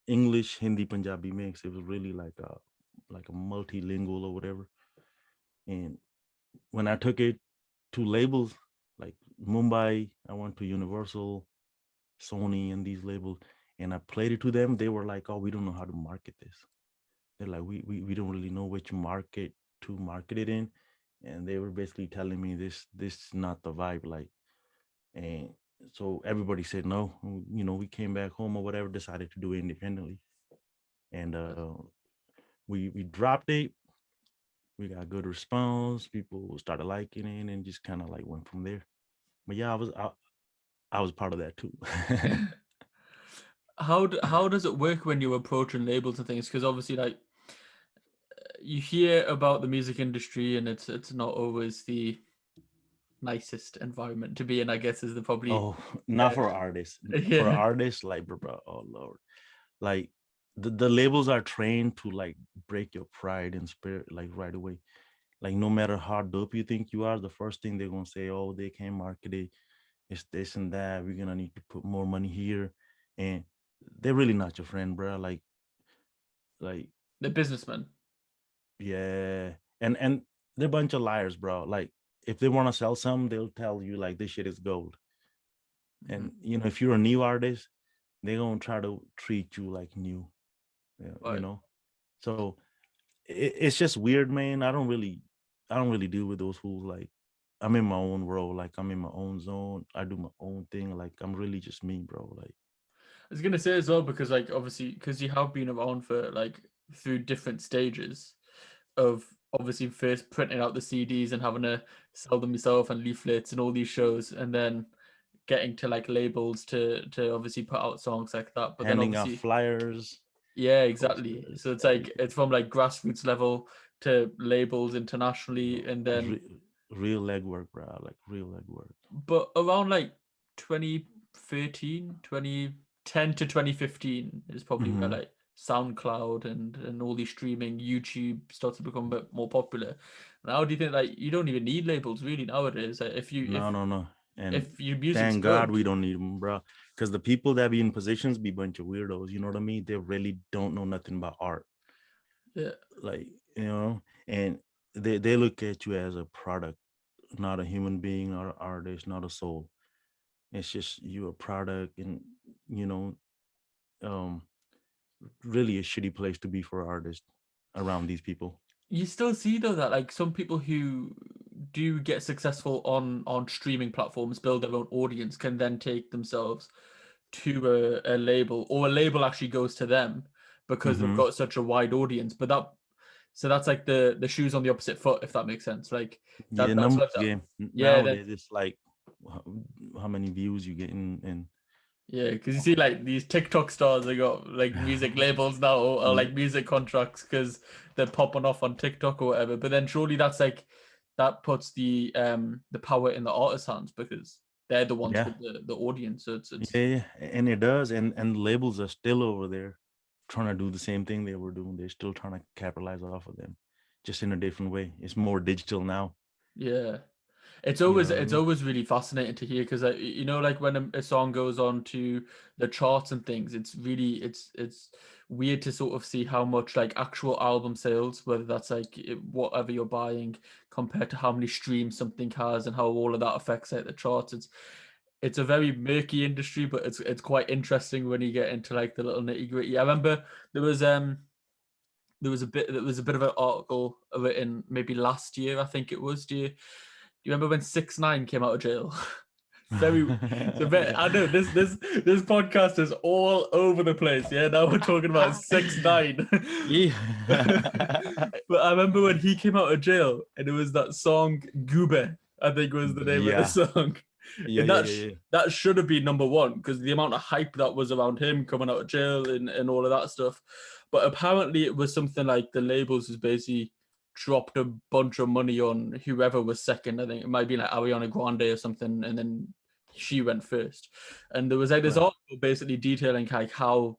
English, Hindi, Punjabi mix. It was really like a multilingual or whatever. And when I took it to labels like Mumbai, I went to Universal, Sony, and these labels, and I played it to them. They were like, "Oh, we don't know how to market this." They're like, "We don't really know which market to market it in," and they were basically telling me this is not the vibe. Like, and so everybody said no. You know, we came back home or whatever, decided to do it independently, and we dropped it. We got good response. People started liking it, and just kind of like went from there. But yeah, I was part of that too. How does it work when you're approaching labels and things? Because obviously, like you hear about the music industry, and it's not always the nicest environment to be in. I guess is the probably Oh, not for artists. For yeah. artists, like bro, oh Lord, like the labels are trained to like break your pride and spirit like right away. Like no matter how dope you think you are, the first thing they're gonna say, oh, they can't market it. It's this and that. We're gonna need to put more money here, and they're really not your friend, bro. Like The businessman. yeah, and they're a bunch of liars, bro. Like if they want to sell something, they'll tell you like this shit is gold. Mhm. And you know, if you're a new artist, they're gonna try to treat you like new. You Right. know, so it's just weird, man. I don't really deal with those fools. Like I'm in my own world. Like I'm in my own zone. I do my own thing. Like I'm really just me, bro. Like I was gonna say as well because like obviously because you have been around for like through different stages of obviously first printing out the CDs and having to sell them yourself and leaflets and all these shows and then getting to like labels to obviously put out songs like that. But then handing out obviously flyers, yeah, exactly. posters, So it's like everything. it's from like grassroots level to labels internationally Bro, and then real legwork, bro. Like real legwork. but around like 2013, 2010 to 2015 is probably where Hmm. like SoundCloud and all these streaming YouTube starts to become a bit more popular. Now do you think like you don't even need labels really nowadays? Like, if you No, no, no. And if your music's thank God good, we don't need them, bro. Because the people that be in positions be bunch of weirdos. You know what I mean? They really don't know nothing about art. yeah, Like, you know, and they look at you as a product, not a human being, not an artist, not a soul. It's just you a product, and you know, um, really a shitty place to be for artists around these people. you still see though that like some people who do get successful on streaming platforms build their own audience can then take themselves to a label or a label actually goes to them because they've Hmm. got such a wide audience but that so that's like the shoes on the opposite foot if that makes sense like Yeah, that's what numbers game. yeah then Nowadays, it's like how, how many views you getting, and yeah because you see like these TikTok stars they got like music labels now or yeah, like music contracts because they're popping off on TikTok or whatever but then surely that's like that puts the power in the artist's hands because they're the ones yeah, with the audience so it's yeah, and it does, and labels are still over there trying to do the same thing they were doing. They're still trying to capitalize off of them, just in a different way. It's more digital now. yeah. You know what I It's mean? always really fascinating to hear because you know like when a song goes on to the charts and things, it's really it's weird to sort of see how much like actual album sales, whether that's like whatever you're buying, compared to how many streams something has and how all of that affects like the charts. It's a very murky industry, but it's quite interesting when you get into like the little nitty gritty. I remember there was um there was a bit of an article written maybe last year I think it was. Do you remember when 6ix9ine came out of jail? very. So I know this podcast is all over the place. Yeah, now we're talking about 6ix9ine. Yeah. But I remember when he came out of jail, and it was that song "Gube," I think was the name of the Yeah. song, Yeah, and yeah, yeah, yeah. that should have been number one because the amount of hype that was around him coming out of jail and all of that stuff. But apparently, it was something like the labels was basically dropped a bunch of money on whoever was second. I think it might be like Ariana Grande or something, and then she went first. And there was like this Right. article basically detailing like how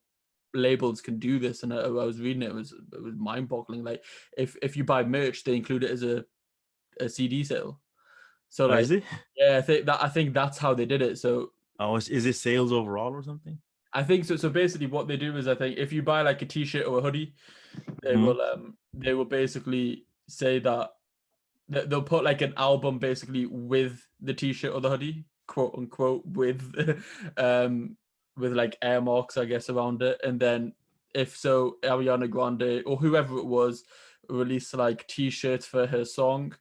labels can do this, and I was reading it, it was mind-boggling. Like if you buy merch, they include it as a CD sale. So Oh, like, is it? yeah, I think that's how they did it. So Oh, is it sales overall or something? I think so. So basically, what they do is, I think if you buy like a T-shirt or a hoodie, Hmm. they will basically say that they'll put like an album basically with the T-shirt or the hoodie, quote unquote, um with like air marks, I guess, around it. And then if so, Ariana Grande or whoever it was released like T-shirts for her song,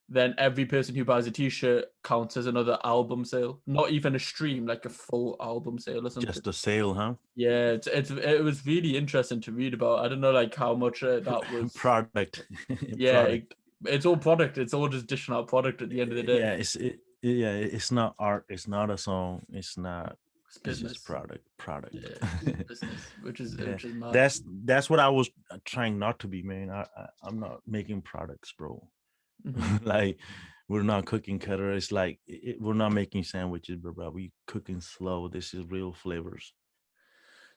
then every person who buys a T-shirt counts as another album sale. Not even a stream, like a full album sale or something. Just a sale, huh? Yeah, it was really interesting to read about. I don't know like how much that was. Product. Yeah, Product. it's all product. It's all just dishing out product at the end of the day. Yeah, yeah, it's not art, it's not a song, It's it's just business. product. Yeah, business, which is Yeah, mad. that's what I was trying not to be, man. I'm not making products, bro. Mhm. Like, we're not cooking cutter. It's like we're not making sandwiches, bro. We cooking slow. This is real flavors,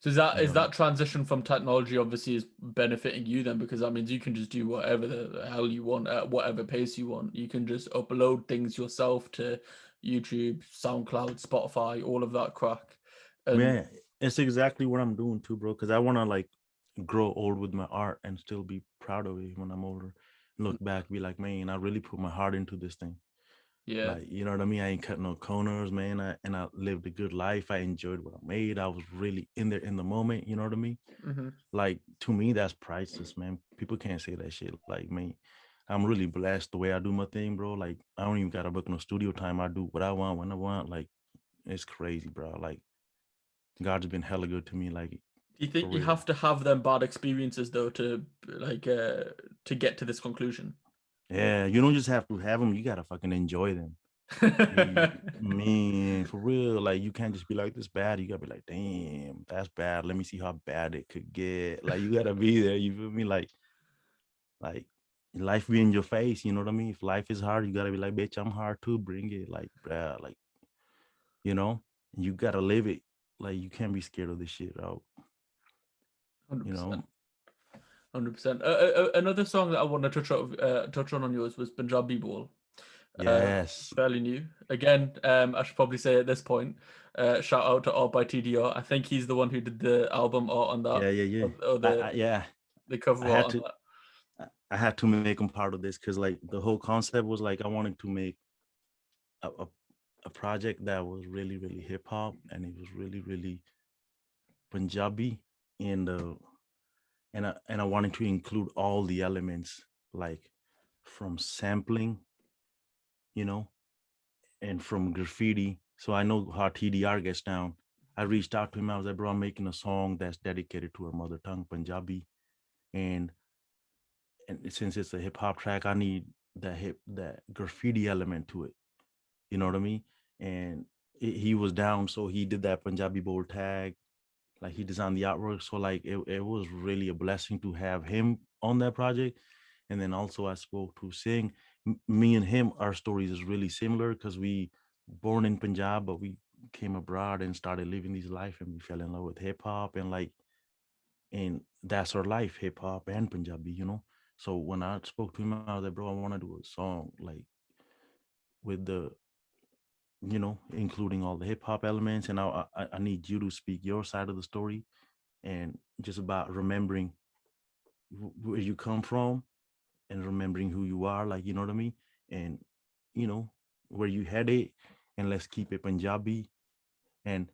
So you is know. that transition from technology obviously is benefiting you then, because that means you can just do whatever the hell you want at whatever pace you want. You can just upload things yourself to YouTube, SoundCloud, Spotify, all of that crack. And Man, it's exactly what I'm doing too, bro. Because I want to like grow old with my art and still be proud of it when I'm older. Look back, be like, man, I really put my heart into this thing. yeah. Like, you know what I mean? I ain't cut no corners, man. And I lived a good life. I enjoyed what I made. I was really in there in the moment. You know what I mean? Mm-hmm. Like, to me, that's priceless, man. People can't say that shit. Like, me, I'm really blessed the way I do my thing, bro. Like, I don't even gotta book no studio time. I do what I want when I want. Like, it's crazy, bro. Like, God's been hella good to me. Like, Do you for think you real. have to have them bad experiences though to get to this conclusion? Yeah, you don't just have to have them. You gotta fucking enjoy them. Man, for real. Like, you can't just be like, this bad. You gotta be like, damn, that's bad. Let me see how bad it could get. Like, you gotta be there. You feel me? Like life be in your face. You know what I mean? If life is hard, you gotta be like, bitch, I'm hard too. Bring it. Like, bruh, like, you know, you gotta live it. Like, you can't be scared of this shit out. You know? 100%. 100%. Another song that I want to touch on yours was Punjabi Ball. Yes. Fairly new. Again, I should probably say at this point, shout out to Art by TDR. I think he's the one who did the album art on that, Yeah, yeah, yeah. or Yeah. the cover I art had on to. that. I had to make them part of this because like the whole concept was like I wanted to make a, a, a project that was really really hip hop and it was really really Punjabi and I wanted to include all the elements like from sampling, you know, and from graffiti. So I know how TDR gets down. I reached out to him. I was like, bro, I'm making a song that's dedicated to our mother tongue, Punjabi, and since it's a hip hop track, I need that graffiti element to it. You know what I mean? And he was down, so he did that Punjabi bold tag. Like, he designed the artwork, so like it was really a blessing to have him on that project. And then also I spoke to Singh. Me and him, our stories is really similar because we born in Punjab, but we came abroad and started living this life, and we fell in love with hip hop and like, and that's our life, hip hop and Punjabi, you know. So when I spoke to him, I was like, bro, I want to do a song like with the, you know, including all the hip hop elements, and I need you to speak your side of the story and just about remembering where you come from and remembering who you are, like, you know what I mean, and you know where you headed, and let's keep it Punjabi. And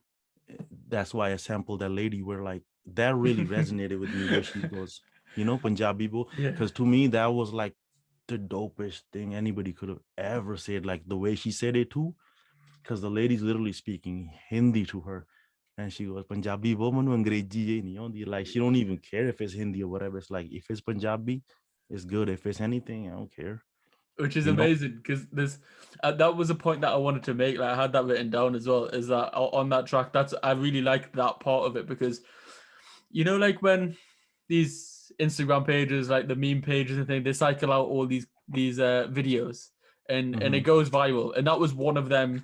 that's why I sampled that lady where like that really resonated with me where she goes, you know, Punjabi bo, Yeah. because to me that was like the dopest thing anybody could have ever said. Like the way she said it too, because the lady's literally speaking Hindi to her. And she goes, Punjabi woman Angrezi nahi aundy. Like she don't even care if it's Hindi or whatever. It's like if it's Punjabi, it's good. If it's anything, I don't care. Which is You know? amazing because there's that was a point that I wanted to make. Like I had that written down as well. Is that on that track? That's I really liked that part of it because, like when these Instagram pages, like the meme pages and things, they cycle out all these videos and it Mm-hmm. goes viral, and that was one of them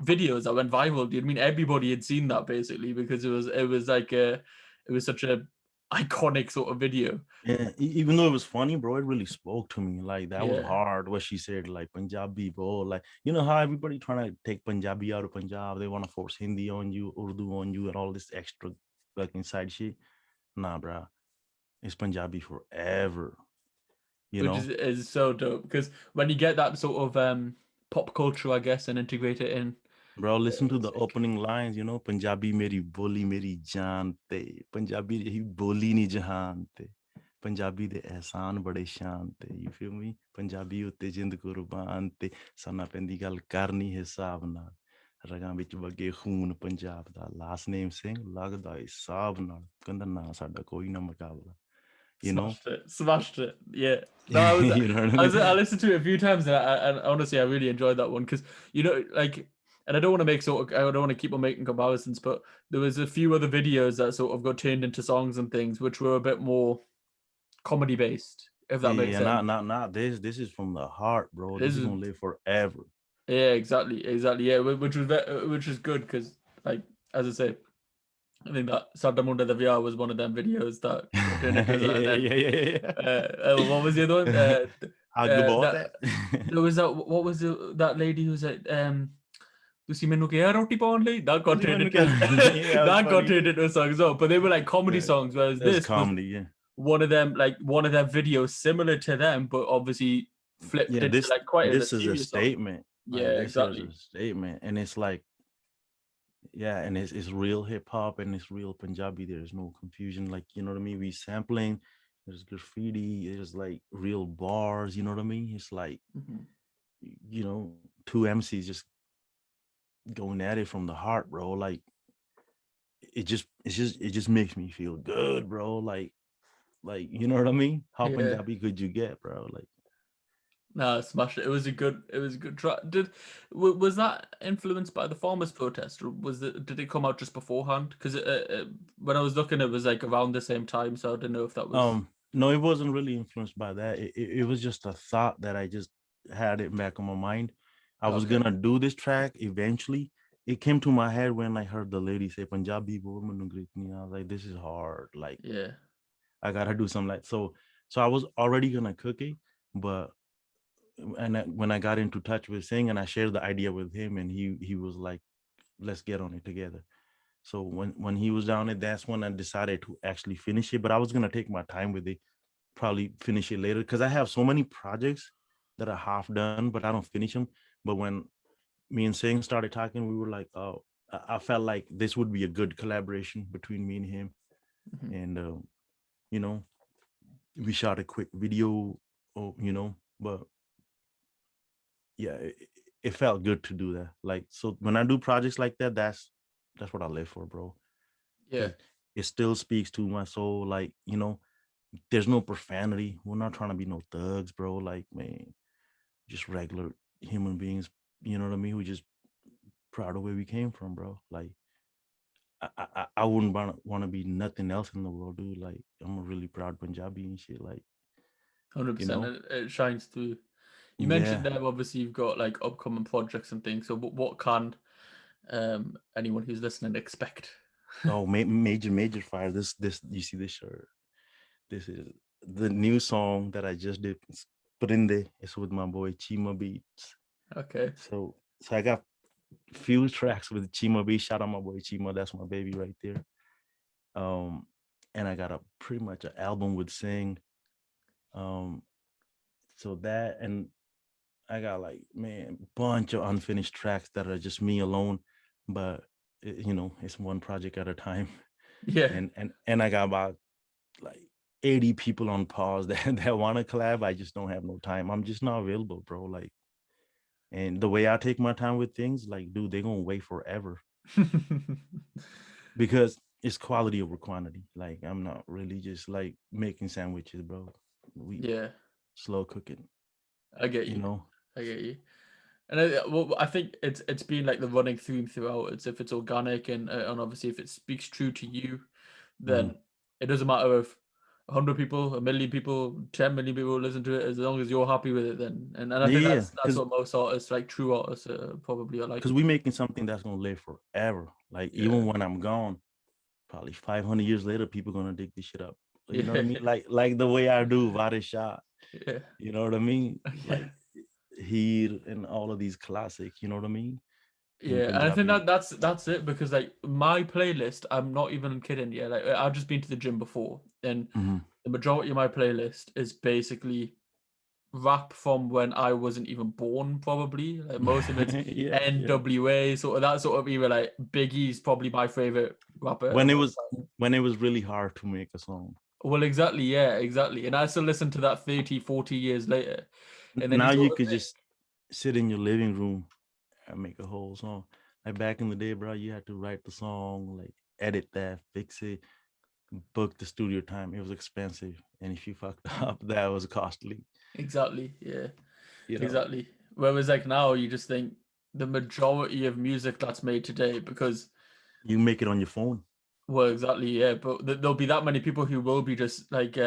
videos that went viral. I mean, everybody had seen that basically because it was like it was such a iconic sort of video. Yeah, even though it was funny, bro, it really spoke to me. Like that was Yeah, hard. What she said, like Punjabi, bro. Like how everybody trying to take Punjabi out of Punjab. They want to force Hindi on you, Urdu on you, and all this extra fucking side shit. Nah, bro, it's Punjabi forever. You which know, is so dope because when you get that sort of pop culture, I guess, and integrate it in, bro. Listen to it's the sick. opening lines. Punjabi meri boli meri jaan te. Punjabi hi boli ni jahan te. Punjabi de ehsan bade shan te. You feel me? Punjabi utte jind kurban te. Sana pendi gal karni hisab naal. ਰਗਾਂ ਵਿੱਚ ਵਗੇ ਖੂਨ ਪੰਜਾਬ ਦਾ last ਨੇਮ ਸਿੰਘ ਲੱਗਦਾ ਹਿਸਾਬ ਨਾਲ ਕਹਿੰਦਾ ਨਾ ਸਾਡਾ ਕੋਈ ਨਾ ਮੁਕਾਬਲਾ you know Smashed it. Yeah. No, I was, you know what I I was, mean. I listened to it a few times, and honestly, I really enjoyed that one because like, and I don't want to I don't want to keep on making comparisons, but there was a few other videos that sort of got turned into songs and things, which were a bit more comedy based, if that makes Yeah, sense. not this is from the heart, bro. This This is is, gonna live forever. yeah, exactly, yeah, which was good because, like, as I say, I think that Sadda Munda the VR was one of them videos that got turned into that, and yeah, then yeah, yeah, yeah. what was the other one? Hug about That that. there was that. What was that lady who said, "ਤੁਸੀਂ ਮੈਨੂੰ ਕਿਹਾ ਰੋਟੀ ਪਾਉਣ ਲਈ?" That got turned into Yeah, that's that got funny. turned into a song as well. But they were like comedy Yeah, songs, whereas that's this was comedy. Yeah, one of their videos similar to them, but obviously flipped yeah. into like quite a This is a serious song. statement. Yeah, Like this here is exactly. a statement, and it's like yeah, and it's real hip hop and it's real Punjabi. There's no confusion. Like you know what I mean. We sampling. There's graffiti. There's like real bars. You know what I mean. It's like Mhm. two MCs just going at it from the heart, bro. Like it just makes me feel good, bro. Like you know what I mean? How Yeah. Punjabi could you get, bro? Like No, smashed it. It was a good try. Was that influenced by the farmers' protest, or did it come out just beforehand? Because when I was looking, it was like around the same time, so I didn't know if that was. no, it wasn't really influenced by that. It was just a thought that I just had it back on my mind. I was Okay. gonna do this track eventually. It came to my head when I heard the lady say Punjabi woman. I was like, this is hard. Like Yeah. I gotta do something like so. So I was already gonna cook it, but when I got into touch with Singh and I shared the idea with him, and he was like, let's get on it together. So when he was down it, that's when I decided to actually finish it. But I was gonna take my time with it, probably finish it later because I have so many projects that are half done, but I don't finish them. But when me and Singh started talking, we were like, oh, I felt like this would be a good collaboration between me and him, Mhm. and you know, we shot a quick video, but yeah, it felt good to do that. Like so, when I do projects like that, that's what I live for, bro. Yeah. Because it still speaks to my soul. Like there's no profanity. We're not trying to be no thugs, bro. Like man, just regular human beings. You know what I mean? Who just proud of where we came from, bro. Like I wouldn't want to be nothing else in the world, dude. Like I'm a really proud Punjabi and shit. Like 100%. It shines through. You mentioned yeah. there, obviously, you've got like upcoming projects and things. So, what can anyone who's listening expect? Oh, major fire. This you see this shirt. This is the new song that I just did. Put in there. It's with my boy Chima Beats. Okay. So I got few tracks with Chima Beats. Shout out my boy Chima. That's my baby right there. Um, and I got a pretty much an album with Sing. Um, so that and I got like man bunch of unfinished tracks that are just me alone, but it's one project at a time. Yeah. And I got about like 80 people on pause that want to collab. I just don't have no time. I'm just not available, bro. Like And the way I take my time with things, like, dude, they're gonna wait forever because it's quality over quantity. Like, I'm not really just like making sandwiches, bro. We Yeah, slow cooking, I get you you. know. I get you. And well, I think it's been like the running theme throughout. It's if it's organic and obviously if it speaks true to you, Mhm. then it doesn't matter if 100 people, a million people, 10 million people listen to it. As long as you're happy with it, then and I think Yeah, that's what most artists, like true artists, probably are like. because we making something that's gonna live forever. Like, Yeah, even when I'm gone, probably 500 years later, people gonna dig this shit up. You know what I yeah, mean? Like the way I do Vada Shah. yeah, You know what I mean? yeah. Like Heer and all of these classics. You know what I mean? In Yeah, and I think Punjabi. that's it because like my playlist, I'm not even kidding. Yeah, like I've just been to the gym before, and Mhm. the majority of my playlist is basically rap from when I wasn't even born, probably. Like most of it's Yeah, yeah. NWA, sort of that sort of era. Like Biggie's probably my favorite rapper When of it all was time. when it was really hard to make a song. Well, exactly, yeah, exactly. And I still listen to that 30, 40 years later. And then you Now sort you of could just sit in your living room and make a whole song. Like back in the day, bro, you had to write the song, like edit that, fix it, book the studio time. It was expensive, and if you fucked up, that was costly. exactly, yeah, You know, exactly. Whereas like now you just think the majority of music that's made today, because you make it on your phone. well, exactly, yeah. But there'll be that many people who will be just like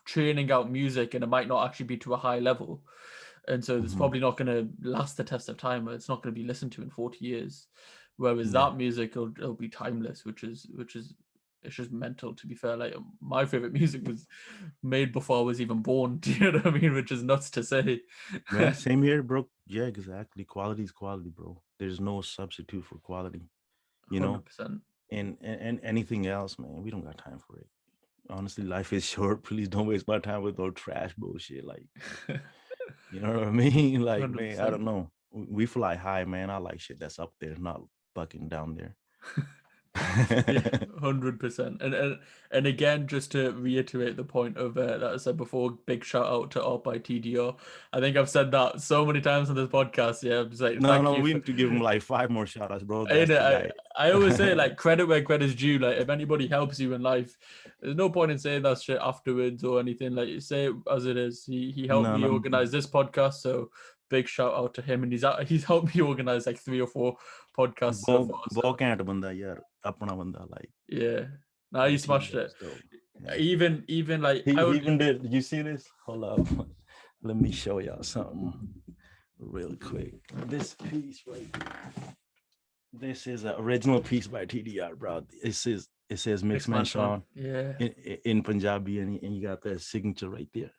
churning out music, and it might not actually be to a high level, and so it's Mhm. probably not going to last the test of time. It's not going to be listened to in 40 years. Whereas Yeah. that music will be timeless, which is it's just mental. To be fair, like my favorite music was made before I was even born. Do you know what I mean? Which is nuts to say. Man, same here, bro. Yeah, exactly. Quality is quality, bro. There's no substitute for quality, you know? 100%. And anything else, man, we don't got time for it. Honestly, life is short. Please don't waste my time with no trash bullshit. Like, you know what I mean? Like, man, I 100%. don't know. We fly high, man. I like shit that's up there, not fucking down there. Yeah, 100%. And again, just to reiterate the point of that I said before, big shout out to Art by TDR. I think I've said that so many times on this podcast. Yeah, I'm just like, No, thank no, you we for. need to give him like 5 more shout outs, bro. And That's the guy. I always say like credit where credit's due. Like if anybody helps you in life, there's no point in saying that shit afterwards or anything. Like you say it as it is. He helped No, me no. organize this podcast, so big shout out to him. And he's helped me organize like 3 or 4 podcasts so far. Bo So can't banda yaar. Apna banda, like, yeah, now you yeah, smashed TDR it. is dope. Yeah. Even like I He would. even did you see this? Hold up. Let me show y'all something real quick. This piece right here. This is an original piece by TDR, bro. It says Mixman Mixman Shawn. Shawn Yeah, in Punjabi, and you got that signature right there.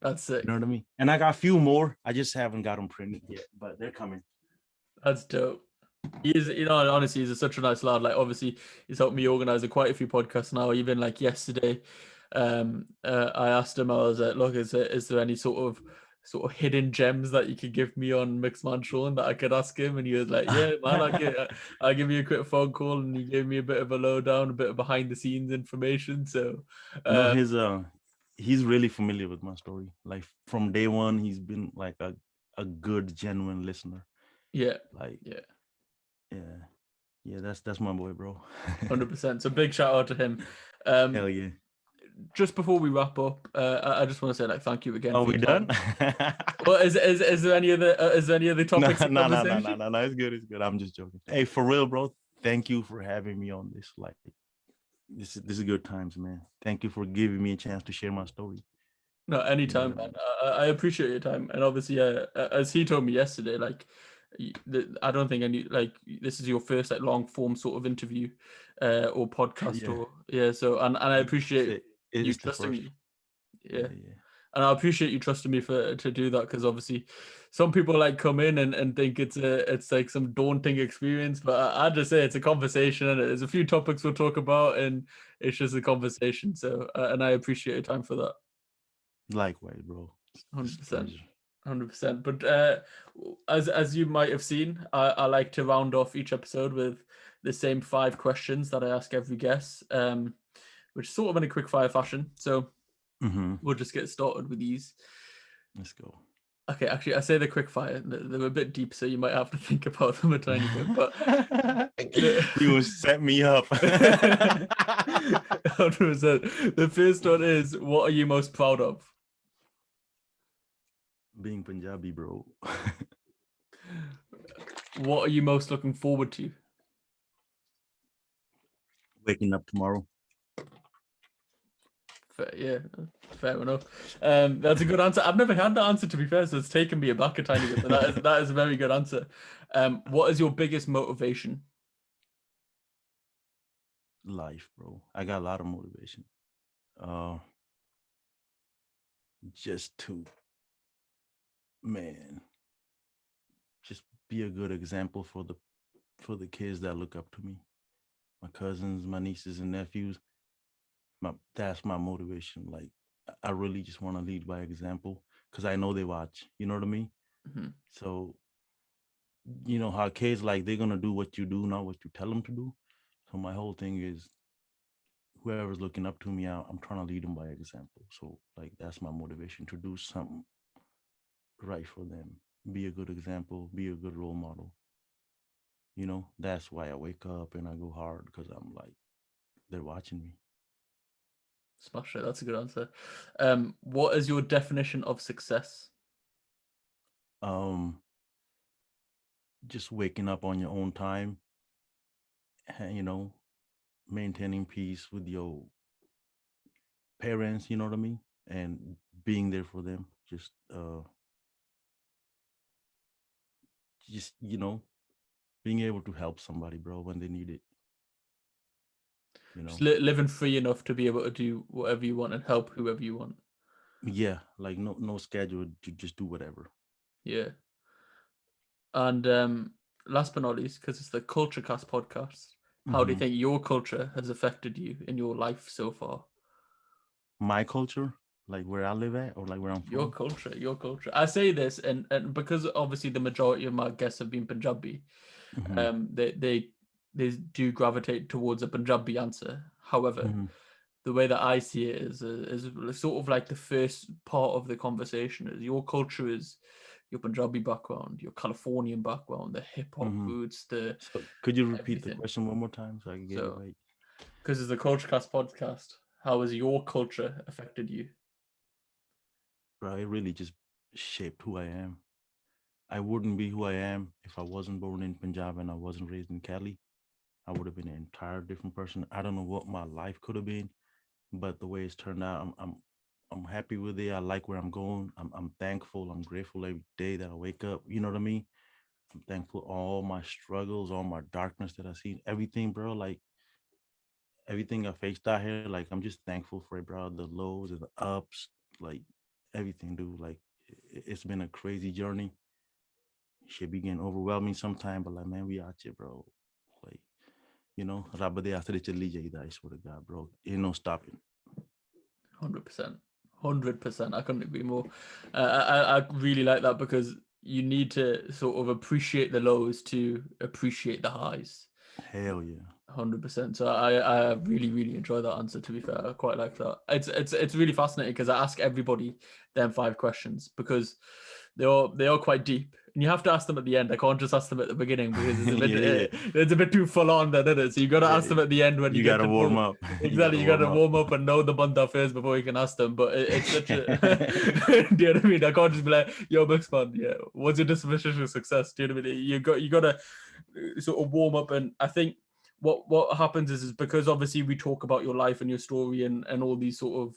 that's You know sick. what I mean? And I got a few more. I just haven't got them printed yet, but they're coming. That's dope. He's, honestly, he's such a nice lad. Like, obviously, he's helped me organize quite a few podcasts now. Even like yesterday, I asked him, I was like, "Look, is there any sort of hidden gems that you could give me on Mixman Shawn that I could ask him?" And he was like, "Yeah, man, I'll give you a quick phone call." And he gave me a bit of a lowdown, a bit of behind the scenes information. So, No, um, he's really familiar with my story. Like from day one, he's been like a good, genuine listener. yeah, Like, yeah. yeah, yeah, that's my boy, bro. 100%. So big shout out to him. Um, Hell yeah. just before we wrap up, I just want to say like thank you again Are for we your done? time. Well, is there any other No, topics of no, no, no, no, conversation? no, no. It's good. It's good. I'm just joking. Hey, for real, bro. Thank you for having me on this. Like, this is good times, man. Thank you for giving me a chance to share my story. No, You know anytime, what I man. mean? I appreciate your time, and obviously, as he told me yesterday, like, I don't think any like this is your first like long form sort of interview, or podcast, Yeah, or yeah. So, and I it's appreciate it. you It's the trusting first. me. Yeah. Yeah, yeah. And I appreciate you trusting me to do that because obviously some people like come in and think it's like some daunting experience, but I just say it's a conversation and there's a few topics we'll talk about and it's just a conversation. So and I appreciate your time for that. Likewise, bro. It's a 100%. pleasure. 100%. But as you might have seen, I like to round off each episode with the same 5 questions that I ask every guest, which is sort of in a quick fire fashion. So Mm-hmm. we'll just get started with these. Let's go. Okay, actually, I say the quick fire. They're a bit deep, so you might have to think about them a tiny bit. But You set me up. 100%. The first one is, what are you most proud of? Being Punjabi, bro. What are you most looking forward to? Waking up tomorrow. Yeah, fair enough. That's a good answer. I've never had that answer, to be fair, so it's taken me aback a tiny bit. But that is a very good answer. What is your biggest motivation? Life, bro. I got a lot of motivation. Just to, man, just be a good example for the kids that look up to me, my cousins, my nieces and nephews. That's my motivation. Like, I really just want to lead by example because I know they watch. You know what I mean? Mm-hmm. So, you know how kids, like, they're gonna do what you do, not what you tell them to do. So my whole thing is, whoever's looking up to me, I'm trying to lead them by example. So, like, that's my motivation, to do something right for them, be a good example, be a good role model. You know, that's why I wake up and I go hard, because I'm like, they're watching me. Smash it. That's a good answer. What is your definition of success? Um, just waking up on your own time, you know, maintaining peace with your parents, you know what I mean? And being there for them. Just, you know, being able to help somebody, bro, when they need it. You Just know? living free enough to be able to do whatever you want and help whoever you want. Yeah, like no schedule, to just do whatever. Yeah. And last but not least, because it's the KultureKast podcast, how do you Mm-hmm. think your culture has affected you in your life so far? My culture, like where I live at, or like where I'm Your from. culture, your culture. I say this, and because obviously the majority of my guests have been Punjabi, Mm-hmm. they do gravitate towards a Punjabi answer. However, Mm-hmm. the way that I see it is sort of like the first part of the conversation is your culture is your Punjabi background, your Californian background, the hip hop Mm-hmm. roots, the So could you repeat the everything. question one more time so I can get it So, right? because it's the Culturecast podcast, how has your culture affected you? Bro, it really just shaped who I am. I wouldn't be who I am if I wasn't born in Punjab and I wasn't raised in Cali. I would have been an entire different person. I don't know what my life could have been, but the way it's turned out, I'm happy with it. I like where I'm going. I'm thankful. I'm grateful every day that I wake up. You know what I mean? I'm thankful all my struggles, all my darkness that I see, everything, bro. Like, everything I faced out here, like, I'm just thankful for it, bro. The lows and the ups, like, everything, dude. Like, it's been a crazy journey. Shit be getting overwhelming sometime, but like, man, we out here, bro. Like, you know, Rabba de Asre Chali Jaida, I swear to God, bro. Ain't no stopping. 100%. 100%. I couldn't agree more. I really like that because you need to sort of appreciate the lows to appreciate the highs. Hell yeah. 100%. So I really really enjoy that answer. To be fair, I quite like that. It's really fascinating because I ask everybody them 5 questions because they are quite deep, and you have to ask them at the end. I can't just ask them at the beginning because it's a bit Yeah, yeah. it's a bit too full on, then, isn't it? So you got to ask them Yeah. at the end when you You get gotta to warm know up. You exactly. gotta You got to warm up. warm up and know the banda first before you can ask them. But it's such a do you know what I mean? I can't just be like, yo, Mixman, yeah, what's your definition of success? Do you know what I mean? You got to sort of warm up, and I think what happens is because obviously we talk about your life and your story and all these sort of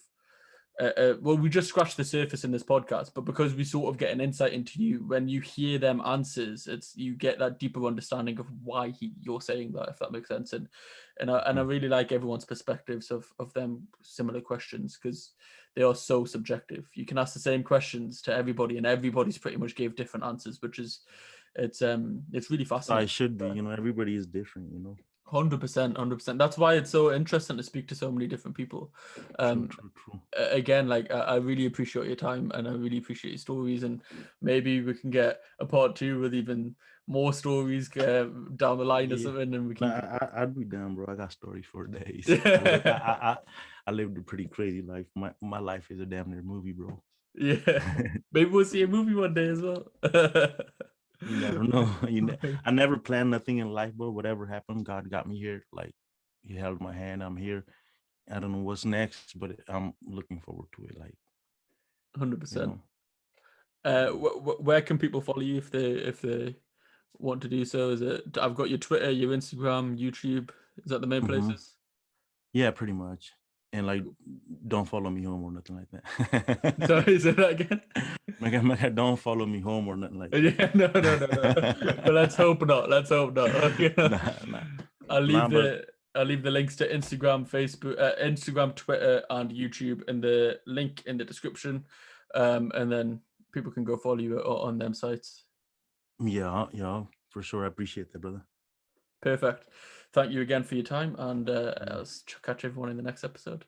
well, we just scratched the surface in this podcast, but because we sort of get an insight into you, when you hear them answers, it's you get that deeper understanding of why you're saying that, if that makes sense. And I really like everyone's perspectives of them similar questions because they are so subjective. You can ask the same questions to everybody, and everybody's pretty much gave different answers, which is it's really So I fascinating. should be, you know, everybody is different, you know. 100%, 100%. That's why it's so interesting to speak to so many different people. True, Um, true, true. Again, like I really appreciate your time and I really appreciate your stories, and maybe we can get a part 2 with even more stories down the line or Yeah. something, and we Nah, can. I'd be down, bro. I got stories for days. Yeah, I lived a pretty crazy life. My life is a damn near movie, bro. Yeah. Maybe we'll see a movie one day as well. You never know. I never planned nothing in life, but whatever happened, God got me here. Like He held my hand. I'm here. I don't know what's next, but I'm looking forward to it. Like, 100%. Where can people follow you if they want to do so? Is it, I've got your Twitter, your Instagram, YouTube. Is that the main hmm places? yeah, pretty much. And like, don't follow me home or nothing like that. Sorry, say that again. Don't follow me home or nothing like Yeah, no. But let's hope not. Let's hope not. Okay. that. Nah. I'll leave But the links to Instagram, Facebook, Instagram, Twitter, and YouTube in the link in the description, and then people can go follow you on them sites. yeah, for sure. I appreciate that, brother. Perfect. Thank you again for your time, and I'll catch everyone in the next episode.